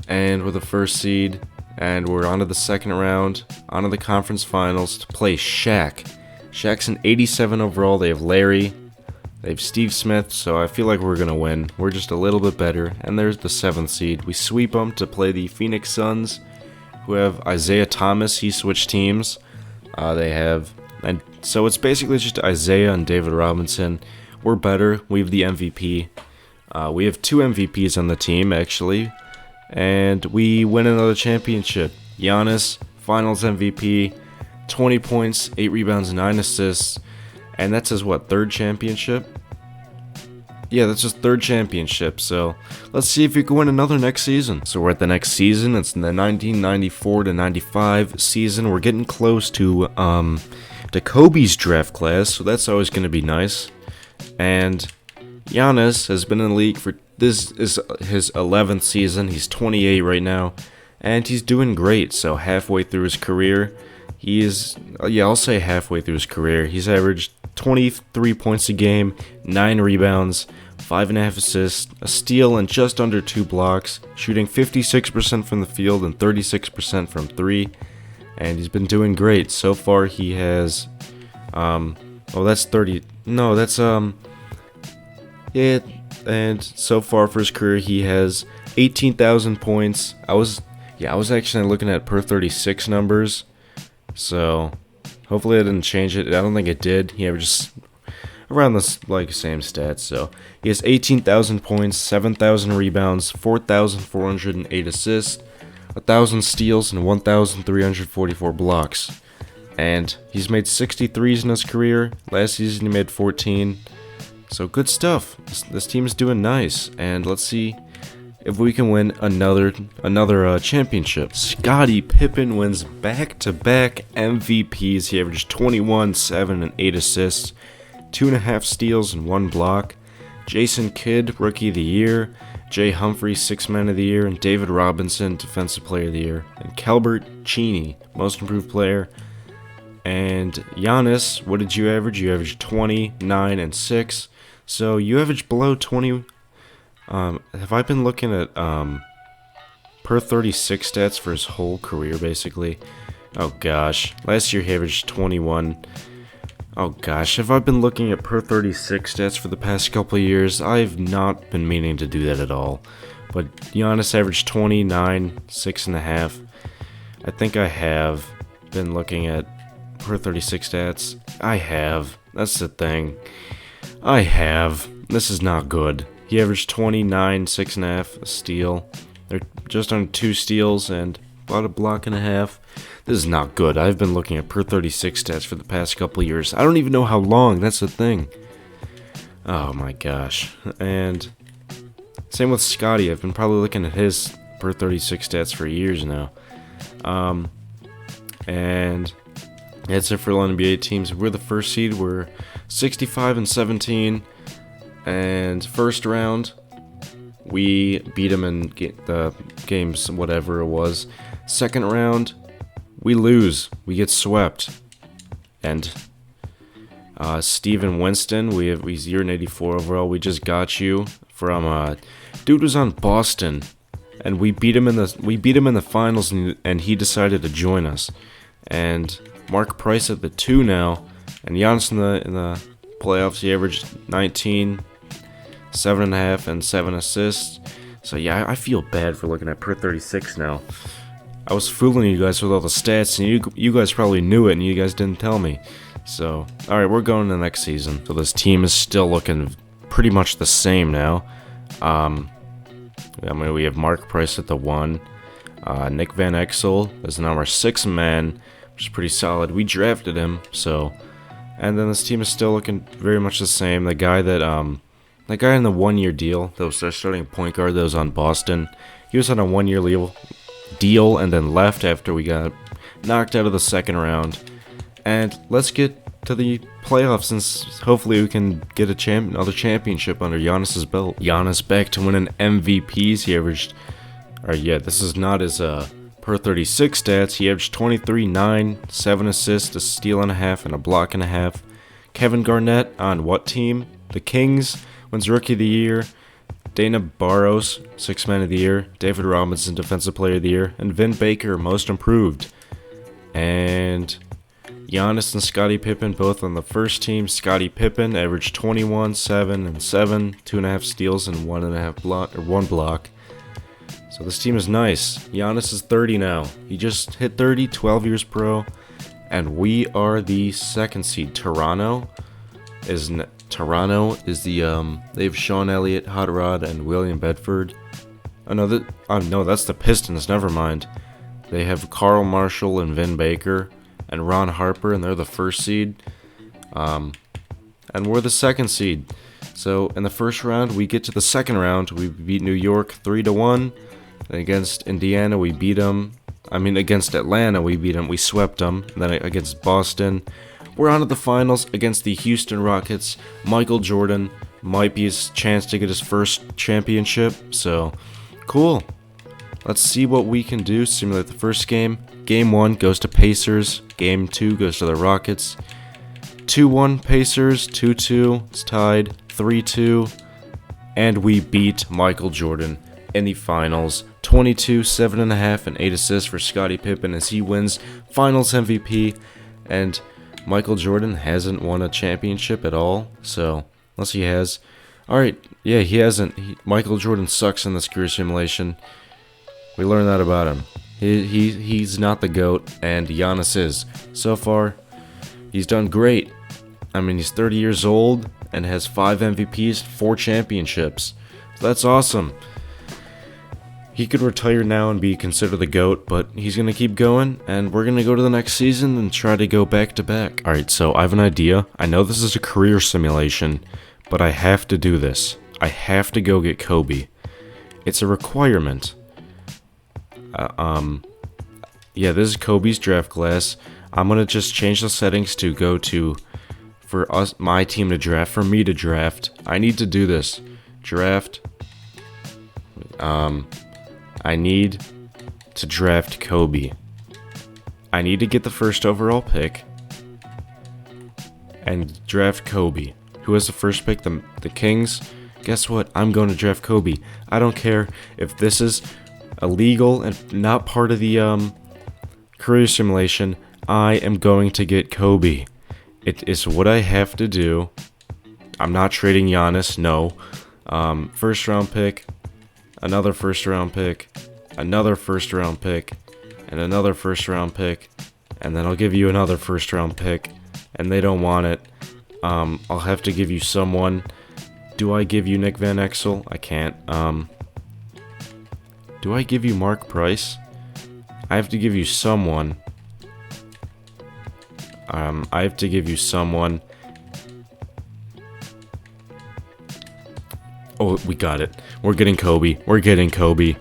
and we're the first seed, and we're on to the second round, on to the conference finals to play Shaq. Shaq's an 87 overall. They have Larry, they have Steve Smith, so I feel like we're gonna win. We're just a little bit better, and there's the 7th seed. We sweep them to play the Phoenix Suns, who have Isaiah Thomas. He switched teams. And so it's basically just Isaiah and David Robinson. We're better. We have the MVP. We have 2 MVPs on the team, actually, and we win another championship. Giannis, Finals MVP, 20 points, 8 rebounds, 9 assists, and that's his, what, 3rd championship? Yeah, that's his 3rd championship, so let's see if we can win another next season. So we're at the next season. It's in the 1994-95 season. We're getting close to Kobe's draft class, so that's always going to be nice. And Giannis has been in the league for, this is his 11th season. He's 28 right now, and he's doing great. So halfway through his career, he is, I'll say halfway through his career, he's averaged 23 points a game, 9 rebounds, 5.5 assists, a steal, and just under 2 blocks, shooting 56% from the field and 36% from 3, and he's been doing great. So far he has, yeah, and so far for his career, he has 18,000 points. I was actually looking at per 36 numbers, so hopefully I didn't change it. I don't think it did. He averages around this same stats. So he has 18,000 points, 7,000 rebounds, 4,408 assists, 1,000 steals, and 1,344 blocks. And he's made 63s in his career. Last season he made 14. So good stuff. This team is doing nice, and let's see if we can win another championship. Scottie Pippen wins back-to-back MVPs. He averaged 21, 7, and 8 assists, 2.5 steals, and 1 block. Jason Kidd, Rookie of the Year. Jay Humphrey, Sixth Man of the Year, and David Robinson, Defensive Player of the Year, and Calbert Cheney, Most Improved Player. And Giannis, what did you average? You averaged 20, 9, and 6. So you averaged below 20. Have I been looking at per 36 stats for his whole career, basically? Oh gosh, last year he averaged 21. Oh gosh, have I been looking at per 36 stats for the past couple of years? I've not been meaning to do that at all. But Giannis averaged 29, 6.5. I think I have been looking at per 36 stats. I have. That's the thing. I have. This is not good. He averaged 29, 6.5, a steal. They're just on 2 steals and about a block and a half. This is not good. I've been looking at per 36 stats for the past couple of years. I don't even know how long. That's the thing. Oh my gosh. And same with Scottie. I've been probably looking at his per 36 stats for years now. And That's it for the NBA teams. We're the first seed. We're 65-17, and first round we beat them in the games, whatever it was. Second round we lose. We get swept, and Steven Winston, he's year 84 overall. We just got you from dude was on Boston, and we beat him in the finals, and he decided to join us. And Mark Price at the 2 now, and Giannis in the playoffs, he averaged 19, 7.5, and 7 assists. So yeah, I feel bad for looking at per 36 now. I was fooling you guys with all the stats, and you guys probably knew it, and you guys didn't tell me. So, alright, we're going to the next season. So this team is still looking pretty much the same now. We have Mark Price at the 1. Nick Van Exel is now our 6th man, which is pretty solid. We drafted him, so... And then this team is still looking very much the same. The guy in the 1-year deal, that was our starting point guard that was on Boston, he was on a 1-year deal and then left after we got knocked out of the second round. And let's get to the playoffs, and hopefully we can get another championship under Giannis's belt. Giannis back to winning MVPs. He averaged... this is not his per 36 stats. He averaged 23, 9, 7 assists, a steal and a half, and a block and a half. Kevin Garnett on what team? The Kings, wins Rookie of the Year. Dana Barros, 6th Man of the Year. David Robinson, Defensive Player of the Year. And Vin Baker, Most Improved. And Giannis and Scottie Pippen both on the first team. Scottie Pippen averaged 21, 7, and 7, 2.5 steals and 1 block. So this team is nice. Giannis is 30 now. He just hit 30, 12 years pro. And we are the 2nd seed. Toronto is the they have Sean Elliott, Hot Rod, and William Bedford. No, that's the Pistons. Never mind. They have Carl Marshall and Vin Baker and Ron Harper, and they're the 1st seed. And we're the 2nd seed. So in the first round, we get to the second round. We beat New York 3-1. And against Indiana, we beat them. Against Atlanta, we beat them. We swept them. And then against Boston, we're on to the finals against the Houston Rockets. Michael Jordan might be his chance to get his first championship. So, cool. Let's see what we can do. Simulate the first game. Game 1 goes to Pacers. Game 2 goes to the Rockets. 2-1 Pacers. 2-2. It's tied. 3-2. And we beat Michael Jordan in the finals. 22, 7.5, and 8 assists for Scottie Pippen as he wins finals MVP. And Michael Jordan hasn't won a championship at all. So, unless he has. Alright, yeah, he hasn't. Michael Jordan sucks in this career simulation. We learned that about him. He's not the GOAT, and Giannis is. So far, he's done great. He's 30 years old and has 5 MVPs, 4 championships. So that's awesome. He could retire now and be considered the GOAT, but he's going to keep going, and we're going to go to the next season and try to go back to back. Alright, so I have an idea. I know this is a career simulation, but I have to do this. I have to go get Kobe. It's a requirement. Yeah, this is Kobe's draft class. I'm going to just change the settings to go to, my team to draft, for me to draft. I need to do this. Draft. I need to draft Kobe. I need to get the first overall pick and draft Kobe. Who has the first pick? The Kings? Guess what? I'm going to draft Kobe. I don't care if this is illegal and not part of the career simulation. I am going to get Kobe. It is what I have to do. I'm not trading Giannis, no. First round pick, another first round pick, another first round pick, and another first round pick, and then I'll give you another first round pick, and they don't want it. I'll have to give you someone. Do I give you Nick Van Exel? I can't. Do I give you Mark Price? I have to give you someone. I have to give you someone. Oh, we got it. We're getting Kobe. We're getting Kobe.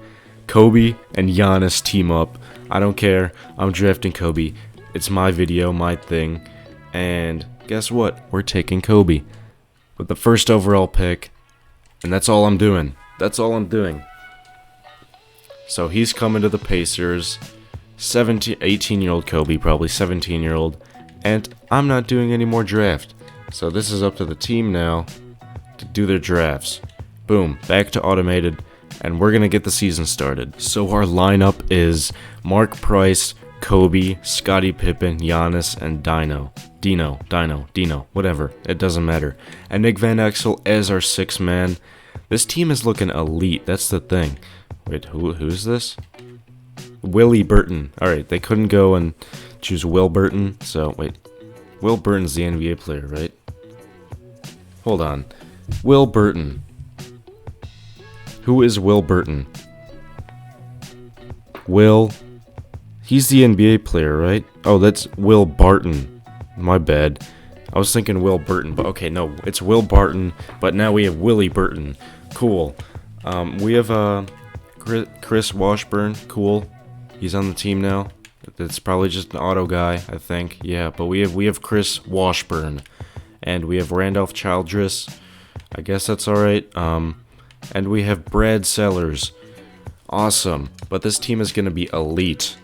Kobe and Giannis team up. I don't care. I'm drafting Kobe. It's my video, my thing. And guess what? We're taking Kobe with the first overall pick. And that's all I'm doing. That's all I'm doing. So he's coming to the Pacers. 18-year-old Kobe, probably 17-year-old. And I'm not doing any more draft. So this is up to the team now to do their drafts. Boom, back to automated. And we're going to get the season started. So our lineup is Mark Price, Kobe, Scottie Pippen, Giannis, and Dino, whatever. It doesn't matter. And Nick Van Exel as our sixth man. This team is looking elite. That's the thing. Wait, who's this? Willie Burton. Alright, they couldn't go and choose Will Burton. So, wait. Will Burton's the NBA player, right? Hold on. Will Burton. Who is Will Burton? He's the NBA player, right? Oh, that's Will Barton. My bad. I was thinking Will Burton, but okay, no, it's Will Barton, but now we have Willie Burton. Cool. We have Chris Washburn. Cool. He's on the team now. It's probably just an auto guy, I think. Yeah, but we have Chris Washburn, and we have Randolph Childress. I guess that's all right. And we have Brad Sellers. Awesome. But this team is going to be elite.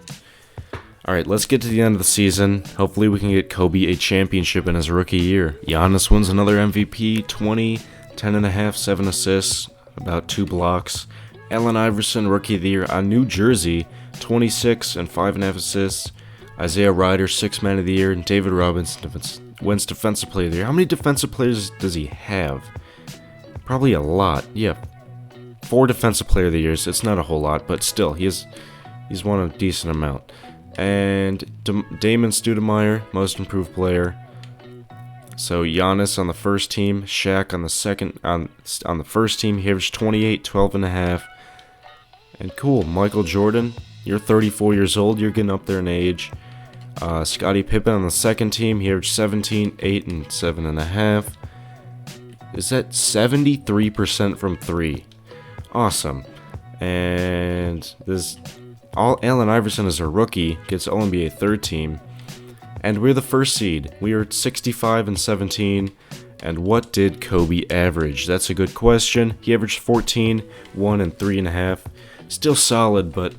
Alright, let's get to the end of the season. Hopefully we can get Kobe a championship in his rookie year. Giannis wins another MVP, 20, 10.5, 7 assists, about 2 blocks. Allen Iverson, rookie of the year on New Jersey, 26 and 5.5 assists. Isaiah Ryder, 6th man of the year. And David Robinson wins defensive player of the year. How many defensive players does he have? Probably a lot. Yeah, 4 defensive player of the years. It's not a whole lot, but still, he's won a decent amount. And Damon Stoudemire, most improved player. So Giannis on the first team, Shaq on the second. On the first team, he averaged 28, 12.5. And cool, Michael Jordan, you're 34 years old. You're getting up there in age. Scottie Pippen on the second team, he averaged 17, 8, and 7.5. Is that 73% from 3? Awesome. And Allen Iverson is a rookie, gets All-NBA third team. And we're the first seed. We are 65 and 17. And what did Kobe average? That's a good question. He averaged 14, 1, and 3.5. Still solid, but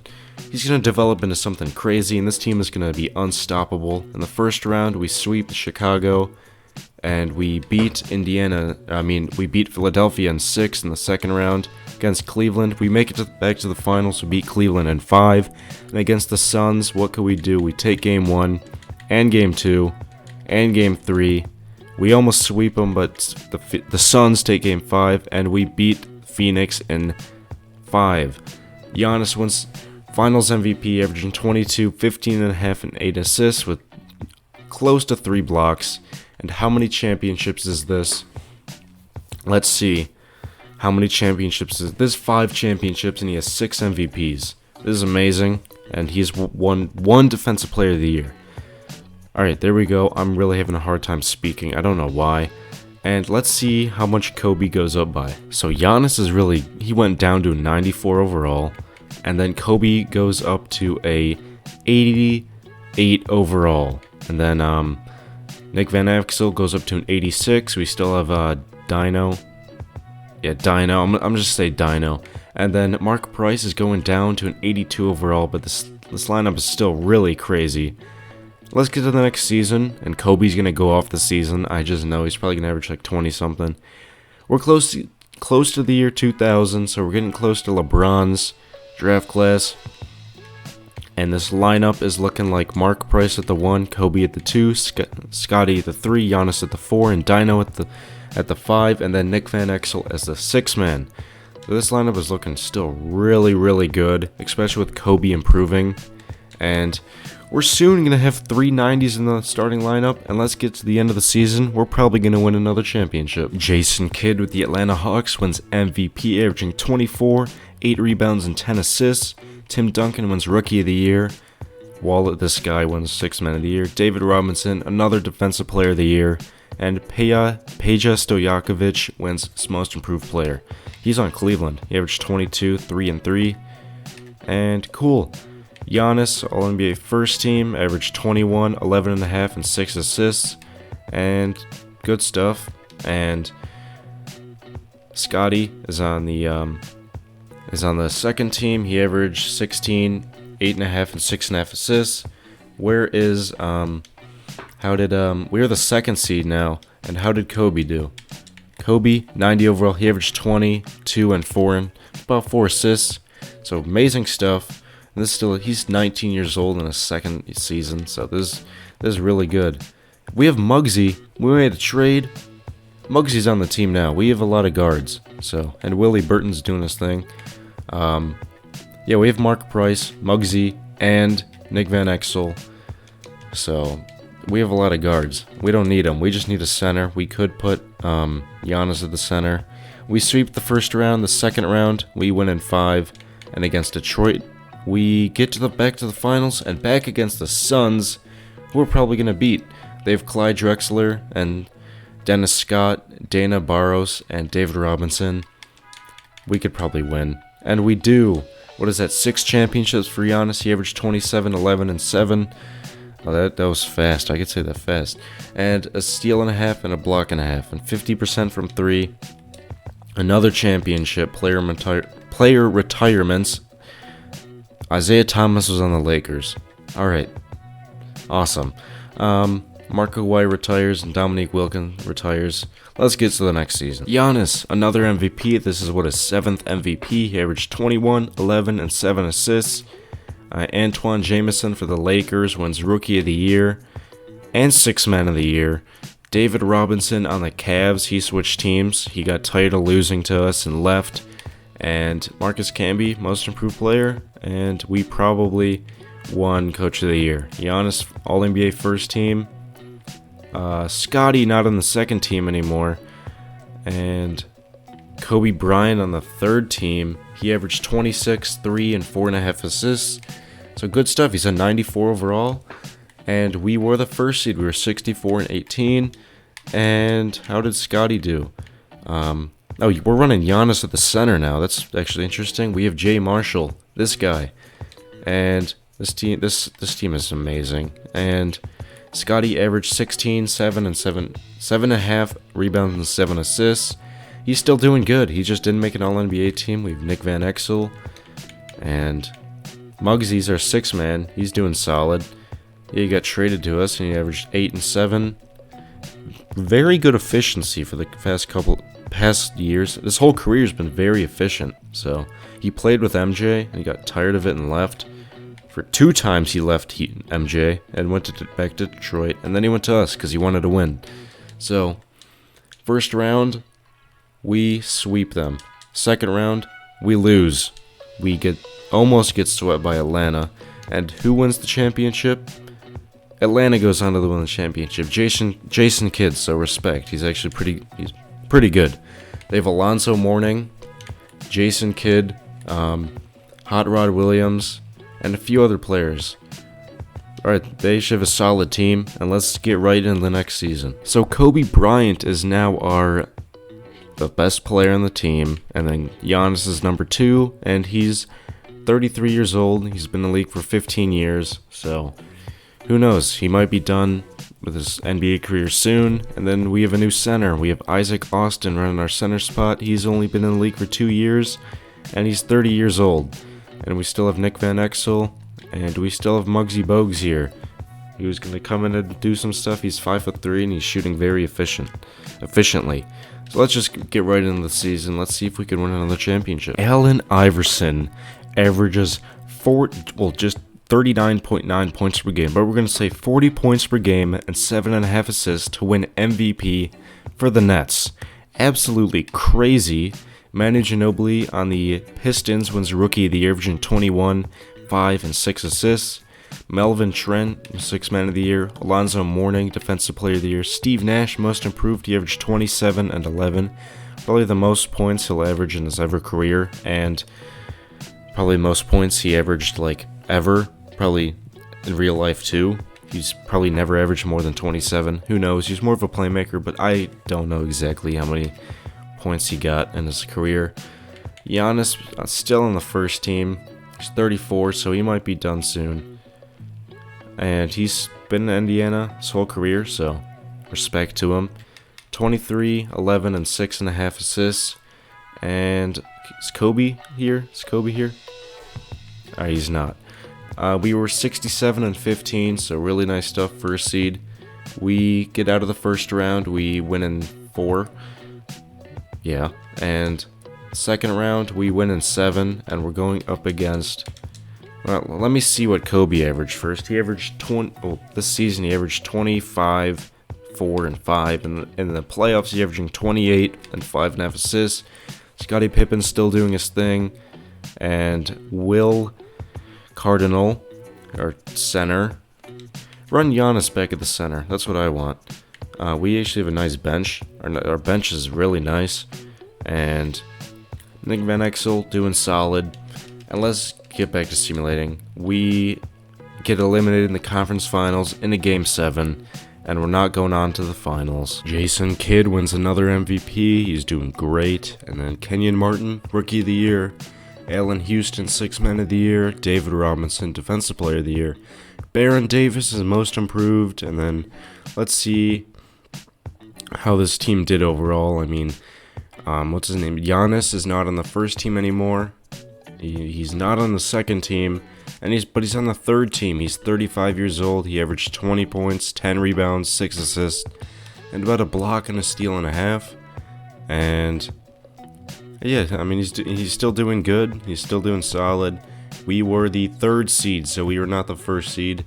he's going to develop into something crazy, and this team is going to be unstoppable. In the first round, we sweep Chicago. And we beat we beat Philadelphia in 6 in the second round. Against Cleveland, we make it back to the finals. We beat Cleveland in 5. And against the Suns, what could we do? We take Game 1, and Game 2, and Game 3. We almost sweep them, but the Suns take Game 5, and we beat Phoenix in 5. Giannis wins Finals MVP, averaging 22, 15.5, and 8 assists with close to 3 blocks. And how many championships is this? Let's see. How many championships is this? 5 championships, and he has 6 MVPs. This is amazing. And he's won 1 Defensive Player of the Year. Alright, there we go. I'm really having a hard time speaking. I don't know why. And let's see how much Kobe goes up by. So Giannis is he went down to a 94 overall. And then Kobe goes up to a 88 overall. And then, Nick Van Exel goes up to an 86. We still have Dino. Yeah, Dino. I'm just say Dino. And then Mark Price is going down to an 82 overall, but this lineup is still really crazy. Let's get to the next season, and Kobe's gonna go off the season. I just know he's probably gonna average like 20 something. We're close to the year 2000, so we're getting close to LeBron's draft class. And this lineup is looking like Mark Price at the 1, Kobe at the 2, Scottie at the 3, Giannis at the 4, and Dino at the 5, and then Nick Van Exel as the 6th man. So this lineup is looking still really, really good, especially with Kobe improving. And we're soon going to have 3 90s in the starting lineup, and let's get to the end of the season. We're probably going to win another championship. Jason Kidd with the Atlanta Hawks wins MVP, averaging 24, 8 rebounds, and 10 assists. Tim Duncan wins Rookie of the Year. This guy wins 6th Man of the Year. David Robinson, another Defensive Player of the Year. And Peja Stojakovic wins Most Improved Player. He's on Cleveland. He averaged 22, 3, and 3. And cool. Giannis, All-NBA first team, averaged 21, 11.5, and 6 assists, and good stuff. And Scotty is on the second team. He averaged 16, 8.5, and 6.5 assists. Where is we're the second seed now, and how did Kobe do? Kobe, 90 overall. He averaged 20, 2, and 4, and about 4 assists. So amazing stuff. And he's 19 years old in his second season, so this is really good. We have Muggsy. We made a trade. Muggsy's on the team now. We have a lot of guards. And Willie Burton's doing his thing. We have Mark Price, Muggsy, and Nick Van Exel. So we have a lot of guards. We don't need them. We just need a center. We could put Giannis at the center. We sweep the first round. The second round, we win in 5. And against Detroit, we get back to the finals and back against the Suns, who we're probably going to beat. They have Clyde Drexler and Dennis Scott, Dana Barros, and David Robinson. We could probably win. And we do. What is that? 6 championships for Giannis. He averaged 27, 11, and 7. Oh, that was fast. I could say that fast. And a steal and a half and a block and a half. And 50% from 3. Another championship. Player retirements. Isaiah Thomas was on the Lakers. Alright. Awesome. Marco White retires and Dominique Wilkins retires. Let's get to the next season. Giannis, another MVP. This is his 7th MVP. He averaged 21, 11, and 7 assists. Antoine Jamison for the Lakers wins Rookie of the Year and Sixth Man of the Year. David Robinson on the Cavs. He switched teams. He got tired of losing to us and left. And Marcus Camby, Most Improved Player. And we probably won Coach of the Year. Giannis, All-NBA first team. Scotty not on the second team anymore. And Kobe Bryant on the third team. He averaged 26, 3, and 4.5 assists. So good stuff. He's a 94 overall. And we were the first seed. We were 64 and 18. And how did Scotty do? We're running Giannis at the center now. That's actually interesting. We have Jay Marshall, this guy. And this team is amazing. And Scotty averaged 16, 7, and 7.5 rebounds and 7 assists. He's still doing good. He just didn't make an All-NBA team. We have Nick Van Exel. And Muggsy's our 6th man. He's doing solid. He got traded to us, and he averaged 8 and 7. Very good efficiency for the past years. This whole career has been very efficient. So he played with MJ, and he got tired of it and left. For 2 times he left MJ and went back to Detroit, and then he went to us because he wanted to win. So, first round, we sweep them. Second round, we lose. We almost get swept by Atlanta. And who wins the championship? Atlanta goes on to win the championship. Jason Kidd, so respect. He's actually pretty good. They have Alonzo Mourning, Jason Kidd, Hot Rod Williams, and a few other players. Alright, they should have a solid team, and let's get right into the next season. So Kobe Bryant is now the best player on the team, and then Giannis is number 2, and he's 33 years old. He's been in the league for 15 years, so who knows? He might be done with his NBA career soon. And then we have a new center. We have Isaac Austin running our center spot. He's only been in the league for 2 years, and he's 30 years old. And we still have Nick Van Exel, and we still have Muggsy Bogues here. He was going to come in and do some stuff. He's 5'3", and he's shooting very efficiently. So let's just get right into the season. Let's see if we can win another championship. Allen Iverson averages just 39.9 points per game, but we're going to say 40 points per game and 7.5 assists to win MVP for the Nets. Absolutely crazy. Manu Ginobili on the Pistons wins Rookie of the Year, averaging 21, 5, and 6 assists. Melvin Trent, 6th Man of the Year. Alonzo Mourning, Defensive Player of the Year. Steve Nash, Most Improved. He averaged 27 and 11. Probably the most points he'll average in his ever career, and probably the most points he averaged ever. Probably in real life too. He's probably never averaged more than 27. Who knows? He's more of a playmaker, but I don't know exactly how many points he got in his career. Giannis still on the first team. He's 34, so he might be done soon. And he's been in Indiana his whole career, so respect to him. 23, 11, and 6.5 assists. And is Kobe here? Is Kobe here? He's not. We were 67 and 15, so really nice stuff. First seed. We get out of the first round. We win in 4. Yeah. And second round, we win in 7, and we're going up against. Well, let me see what Kobe averaged first. He averaged 20. Oh, this season he averaged 25, 4, and 5. And in the playoffs, he's averaging 28 and 5.5 assists. Scottie Pippen's still doing his thing, and Will Cardinal, our center. Run Giannis back at the center. That's what I want. We actually have a nice bench. Our bench is really nice. And Nick Van Exel doing solid. And let's get back to simulating. We get eliminated in the conference finals in a Game 7. And we're not going on to the finals. Jason Kidd wins another MVP. He's doing great. And then Kenyon Martin, Rookie of the Year. Allen Houston, 6th Man of the Year. David Robinson, Defensive Player of the Year. Baron Davis is Most Improved. And then let's see how this team did overall. I mean, what's his name? Giannis is not on the first team anymore. He's not on the second team. But he's on the third team. He's 35 years old. He averaged 20 points, 10 rebounds, 6 assists, and about a block and a steal and a half. And yeah, I mean, he's still doing good. He's still doing solid. We were the third seed, so we were not the first seed.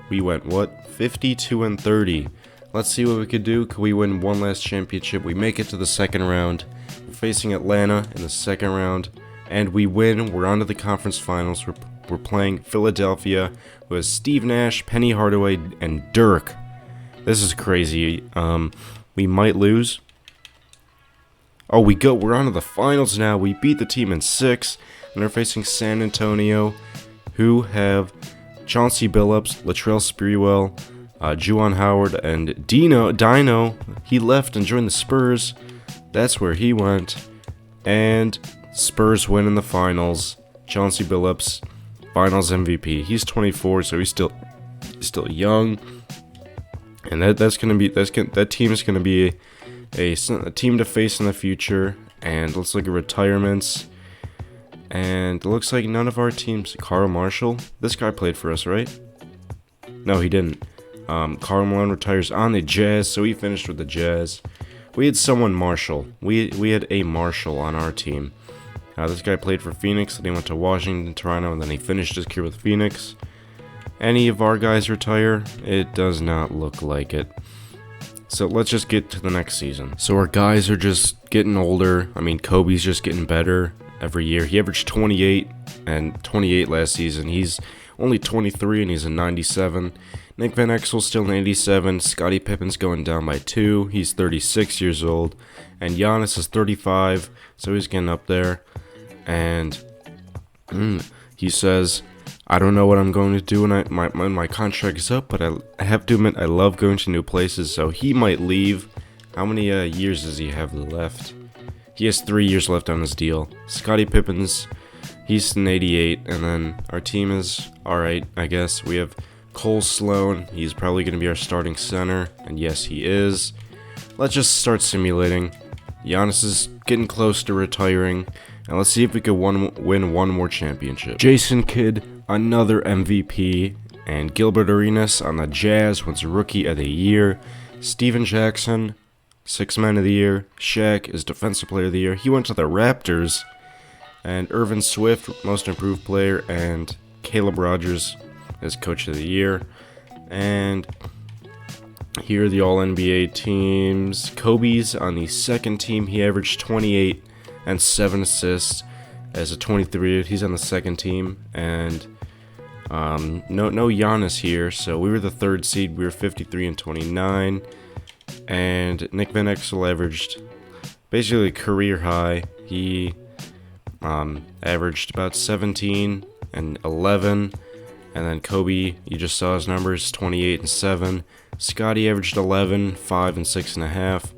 We went, 52 and 30. Let's see what we could do. Could we win one last championship? We make it to the second round. We're facing Atlanta in the second round, and we win. We're on to the conference finals. We're playing Philadelphia with Steve Nash, Penny Hardaway, and Dirk. This is crazy. We might lose. Oh, we're on to the finals now. We beat the team in 6, and they're facing San Antonio, who have Chauncey Billups, Latrell Sprewell, Juwan Howard, and Dino. He left and joined the Spurs. That's where he went. And Spurs win in the finals. Chauncey Billups, Finals MVP. He's 24, so he's still young, and that team is gonna be a team to face in the future. And let's look at retirements. And it looks like none of our teams. Karl Marshall, this guy played for us, right? No, he didn't. Karl Malone retires on the Jazz, so he finished with the Jazz. We had someone Marshall. We had a Marshall on our team. This guy played for Phoenix, and he went to Washington, Toronto, and then he finished his career with Phoenix. Any of our guys retire? It does not look like it. So let's just get to the next season. So our guys are just getting older. I mean, Kobe's just getting better every year. He averaged 28 and 28 last season. He's only 23, and he's a 97. Nick Van Exel's still an 87. Scottie Pippen's going down by 2. He's 36 years old. And Giannis is 35, so he's getting up there. And he says, I don't know what I'm going to do when my contract is up, but I have to admit I love going to new places, so he might leave. How many years does he have left? He has 3 years left on his deal. Scottie Pippen's, he's an 88, and then our team is alright, I guess. We have Cole Sloan. He's probably going to be our starting center, and yes, he is. Let's just start simulating. Giannis is getting close to retiring. And let's see if we could win one more championship. Jason Kidd, another MVP. And Gilbert Arenas on the Jazz wins Rookie of the Year. Steven Jackson, 6th Man of the Year. Shaq is Defensive Player of the Year. He went to the Raptors. And Irvin Swift, Most Improved Player. And Caleb Rogers is Coach of the Year. And here are the All-NBA teams. Kobe's on the second team. He averaged 28 and 7 assists as a 23. He's on the second team. And no Giannis here. So we were the third seed. We were 53 and 29. And Nick Van Exel averaged basically a career high. He averaged about 17 and 11. And then Kobe, you just saw his numbers, 28 and 7. Scottie averaged 11, 5 and 6.5.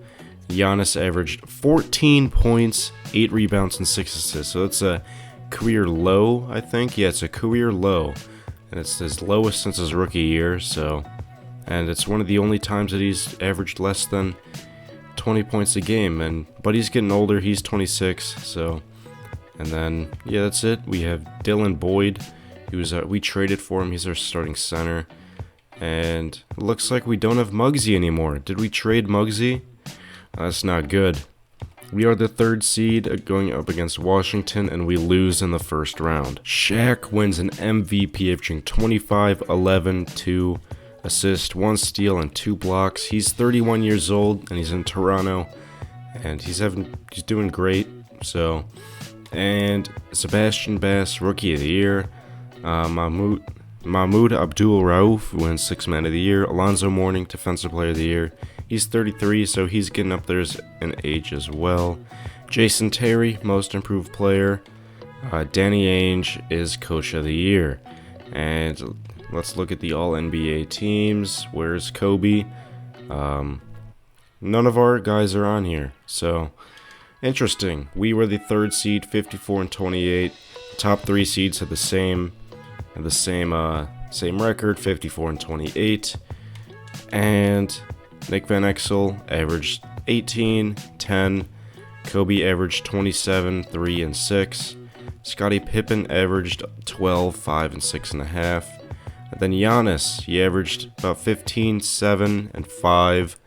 Giannis averaged 14 points, 8 rebounds, and 6 assists. So it's a career low, I think. Yeah, it's a career low. And it's his lowest since his rookie year, so... And it's one of the only times that he's averaged less than 20 points a game. But he's getting older, he's 26, so... And then, yeah, that's it. We have Dylan Boyd. We traded for him, he's our starting center. And it looks like we don't have Muggsy anymore. Did we trade Muggsy? That's not good. We are the 3rd seed going up against Washington, and we lose in the first round. Shaq wins an MVP, averaging 25, 11, 2 assists, 1 steal, and 2 blocks. He's 31 years old, and he's in Toronto, and he's doing great. So, and Sebastian Bass, Rookie of the Year. Mahmoud Abdul-Rauf wins 6th Man of the Year. Alonzo Mourning, Defensive Player of the Year. He's 33, so he's getting up there in age as well. Jason Terry, Most Improved Player. Danny Ainge is Coach of the Year. And let's look at the All-NBA teams. Where's Kobe? None of our guys are on here, so interesting. We were the 3rd seed, 54 and 28. The top 3 seeds had the same record, 54 and 28. And Nick Van Exel averaged 18, 10. Kobe averaged 27, 3 and 6. Scottie Pippen averaged 12, 5 and 6.5. And then Giannis, he averaged about 15, 7 and 5.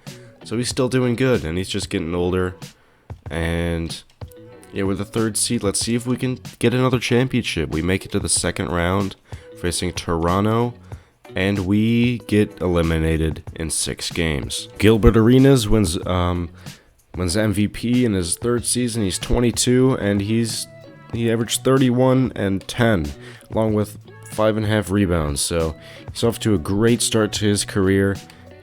So he's still doing good, and he's just getting older. And yeah, we're the 3rd seed. Let's see if we can get another championship. We make it to the 2nd round, facing Toronto, and we get eliminated in 6 games. Gilbert Arenas wins MVP in his 3rd season. He's 22, and he averaged 31 and 10, along with 5.5 rebounds. So he's off to a great start to his career.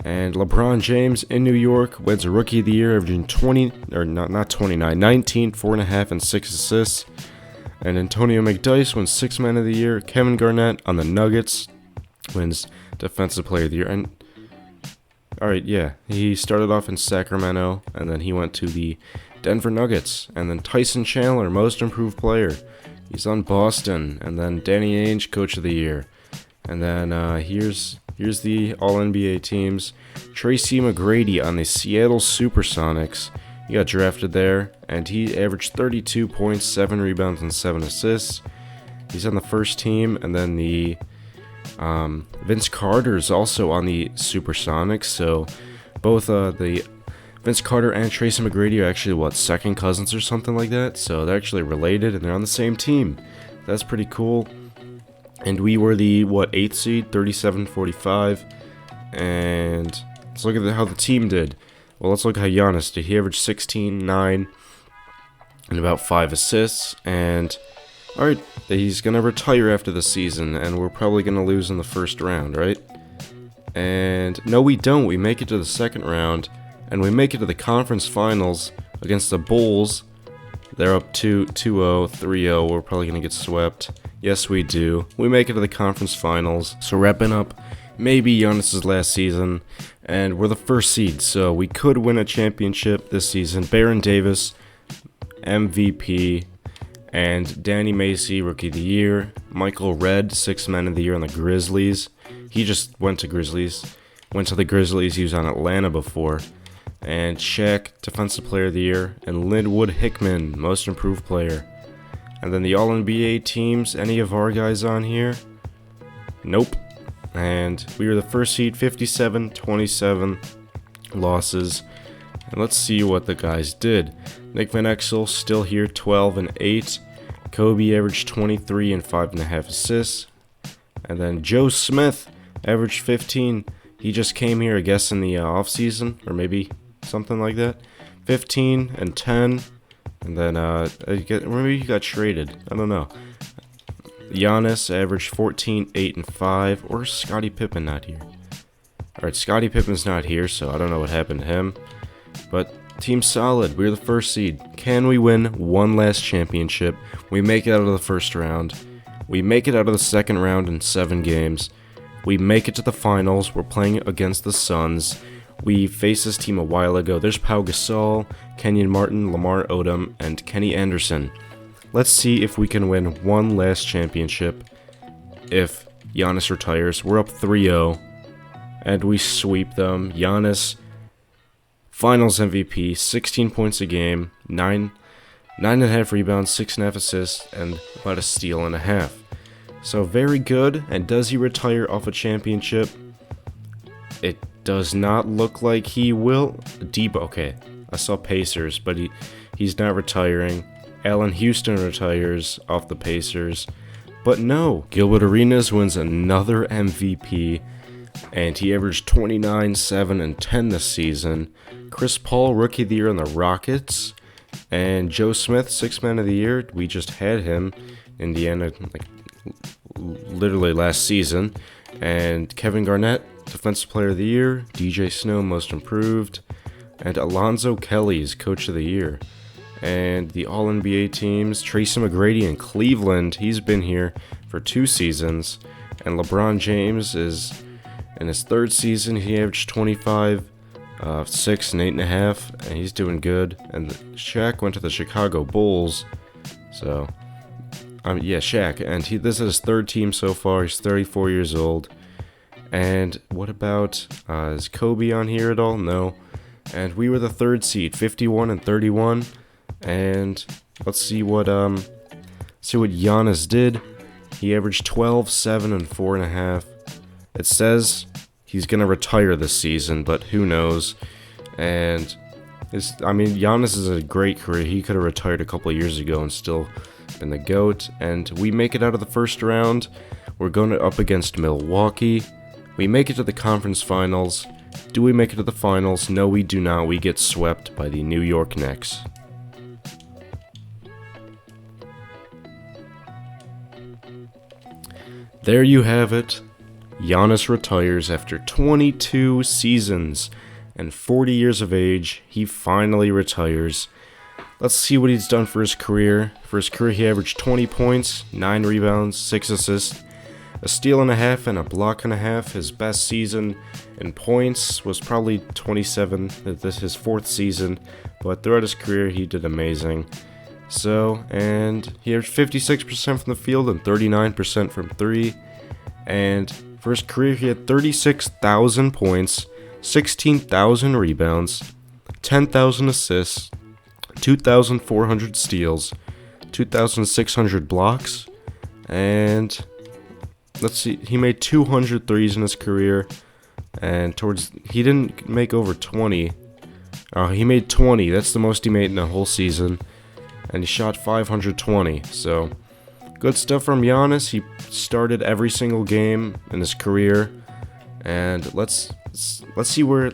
And LeBron James in New York wins a Rookie of the Year, averaging 19, 4.5 and 6 assists. And Antonio McDyess wins 6th Man of the Year. Kevin Garnett on the Nuggets wins Defensive Player of the Year. And alright, yeah, he started off in Sacramento, and then he went to the Denver Nuggets. And then Tyson Chandler, Most Improved Player. He's on Boston. And then Danny Ainge, Coach of the Year. And then here's the All-NBA teams. Tracy McGrady on the Seattle Supersonics. He got drafted there, and he averaged 32 points, 7 rebounds, and 7 assists. He's on the first team, and then the Vince Carter is also on the Supersonics. So both the Vince Carter and Tracy McGrady are actually, second cousins or something like that? So they're actually related, and they're on the same team. That's pretty cool. And we were the, 8th seed, 37-45. And let's look at how the team did. Well, let's look at how Giannis did. He averaged 16, 9, and about 5 assists. And, alright, he's going to retire after the season, and we're probably going to lose in the first round, right? And, no, we don't. We make it to the 2nd round, and we make it to the conference finals against the Bulls. They're up 2-0, 3-0. We're probably going to get swept. Yes, we do. We make it to the conference finals. So wrapping up, maybe Giannis' last season, and we're the 1st seed, so we could win a championship this season. Baron Davis, MVP, and Danny Macy, Rookie of the Year. Michael Redd, 6th Man of the Year on the Grizzlies. He just went to the Grizzlies. He was on Atlanta before. And Shaq, Defensive Player of the Year, and Linwood Hickman, Most Improved Player. And then the All-NBA teams, any of our guys on here? Nope. And we were the 1st seed, 57-27 losses. And let's see what the guys did. Nick Van Exel still here, 12 and 8. Kobe averaged 23 and 5.5 assists. And then Joe Smith averaged 15. He just came here, I guess, in the off-season, or maybe something like that. 15 and 10. And then, maybe he got traded. I don't know. Giannis averaged 14, 8, and 5. Or is Scottie Pippen not here? Alright, Scottie Pippen's not here, so I don't know what happened to him. But, team solid. We're the 1st seed. Can we win one last championship? We make it out of the 1st round. We make it out of the 2nd round in 7 games. We make it to the finals. We're playing against the Suns. We faced this team a while ago. There's Pau Gasol, Kenyon Martin, Lamar Odom, and Kenny Anderson. Let's see if we can win one last championship if Giannis retires. We're up 3-0, and we sweep them. Giannis, Finals MVP, 16 points a game, 9.5 rebounds, 6.5 assists, and about a steal and a half. So very good. And does he retire off a championship? It does not look like he will. Okay, I saw Pacers, but he's not retiring. Allen Houston retires off the Pacers. But no, Gilbert Arenas wins another MVP, and he averaged 29, 7, and 10 this season. Chris Paul, Rookie of the Year on the Rockets. And Joe Smith, Sixth Man of the Year. We just had him, Indiana, literally last season. And Kevin Garnett, Defensive Player of the Year. DJ Snow, Most Improved. And Alonzo Kelly is Coach of the Year. And the All-NBA teams, Tracy McGrady in Cleveland. He's been here for 2 seasons. And LeBron James is in his 3rd season. He averaged 25, 6, and 8.5, and he's doing good. And Shaq went to the Chicago Bulls. So, yeah, Shaq. And this is his 3rd team so far. He's 34 years old. And what about, is Kobe on here at all? No. And we were the 3rd seed, 51 and 31. And let's see what Giannis did. He averaged 12, 7, and 4.5. It says he's gonna retire this season, but who knows? And Giannis is a great career. He could have retired a couple of years ago and still been the GOAT. And we make it out of the first round. We're going up against Milwaukee. We make it to the conference finals. Do we make it to the finals? No, we do not. We get swept by the New York Knicks. There you have it. Giannis retires after 22 seasons and 40 years of age. He finally retires. Let's see what he's done for his career. For his career, he averaged 20 points, 9 rebounds, 6 assists, a steal and a half, and a block and a half. His best season in points was probably 27. This is his 4th season, but throughout his career, he did amazing. So, and he averaged 56% from the field and 39% from 3. And for his career, he had 36,000 points, 16,000 rebounds, 10,000 assists, 2,400 steals, 2,600 blocks, and let's see, he made 200 threes in his career, and he didn't make over 20. He made 20. That's the most he made in a whole season, and he shot 520. So good stuff from Giannis. He started every single game in his career, and let's see how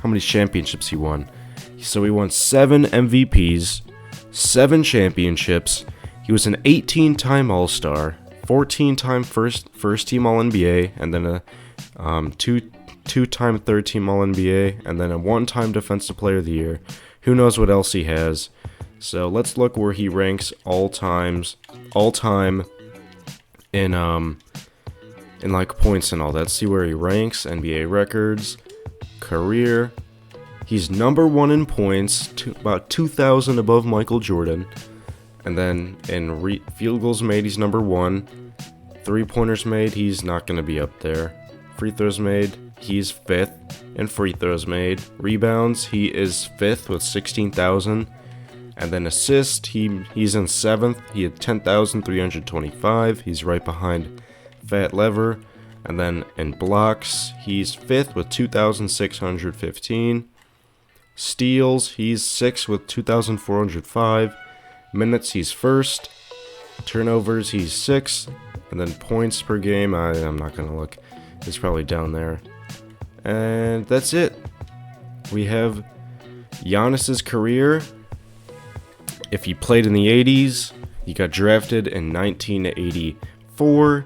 many championships he won. So he won 7 MVPs, 7 championships. He was an 18-time All-Star, 14-time first team All-NBA, and then a two-time third-team All-NBA, and then a 1-time Defensive Player of the Year. Who knows what else he has? So let's look where he ranks all time in like points and all that. See where he ranks, NBA records, career. He's number 1 in points, about 2,000 above Michael Jordan. And then in field goals made, he's number 1. 3-pointers made, he's not going to be up there. Free throws made, he's 5th in free throws made. Rebounds, he is 5th with 16,000. And then assists, he's in 7th. He had 10,325. He's right behind Fat Lever. And then in blocks, he's 5th with 2,615. Steals, he's 6th with 2,405. Minutes, he's 1st. Turnovers, he's 6th. And then points per game, I'm not going to look. It's probably down there. And that's it. We have Giannis's career. If he played in the 80s, he got drafted in 1984.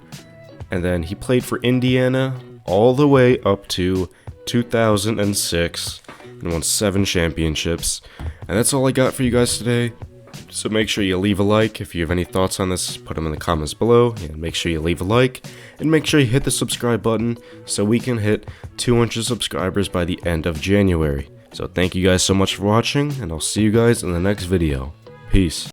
And then he played for Indiana all the way up to 2006 and won 7 championships. And that's all I got for you guys today. So make sure you leave a like. If you have any thoughts on this, put them in the comments below. And make sure you leave a like. And make sure you hit the subscribe button so we can hit 200 subscribers by the end of January. So thank you guys so much for watching, and I'll see you guys in the next video. Peace.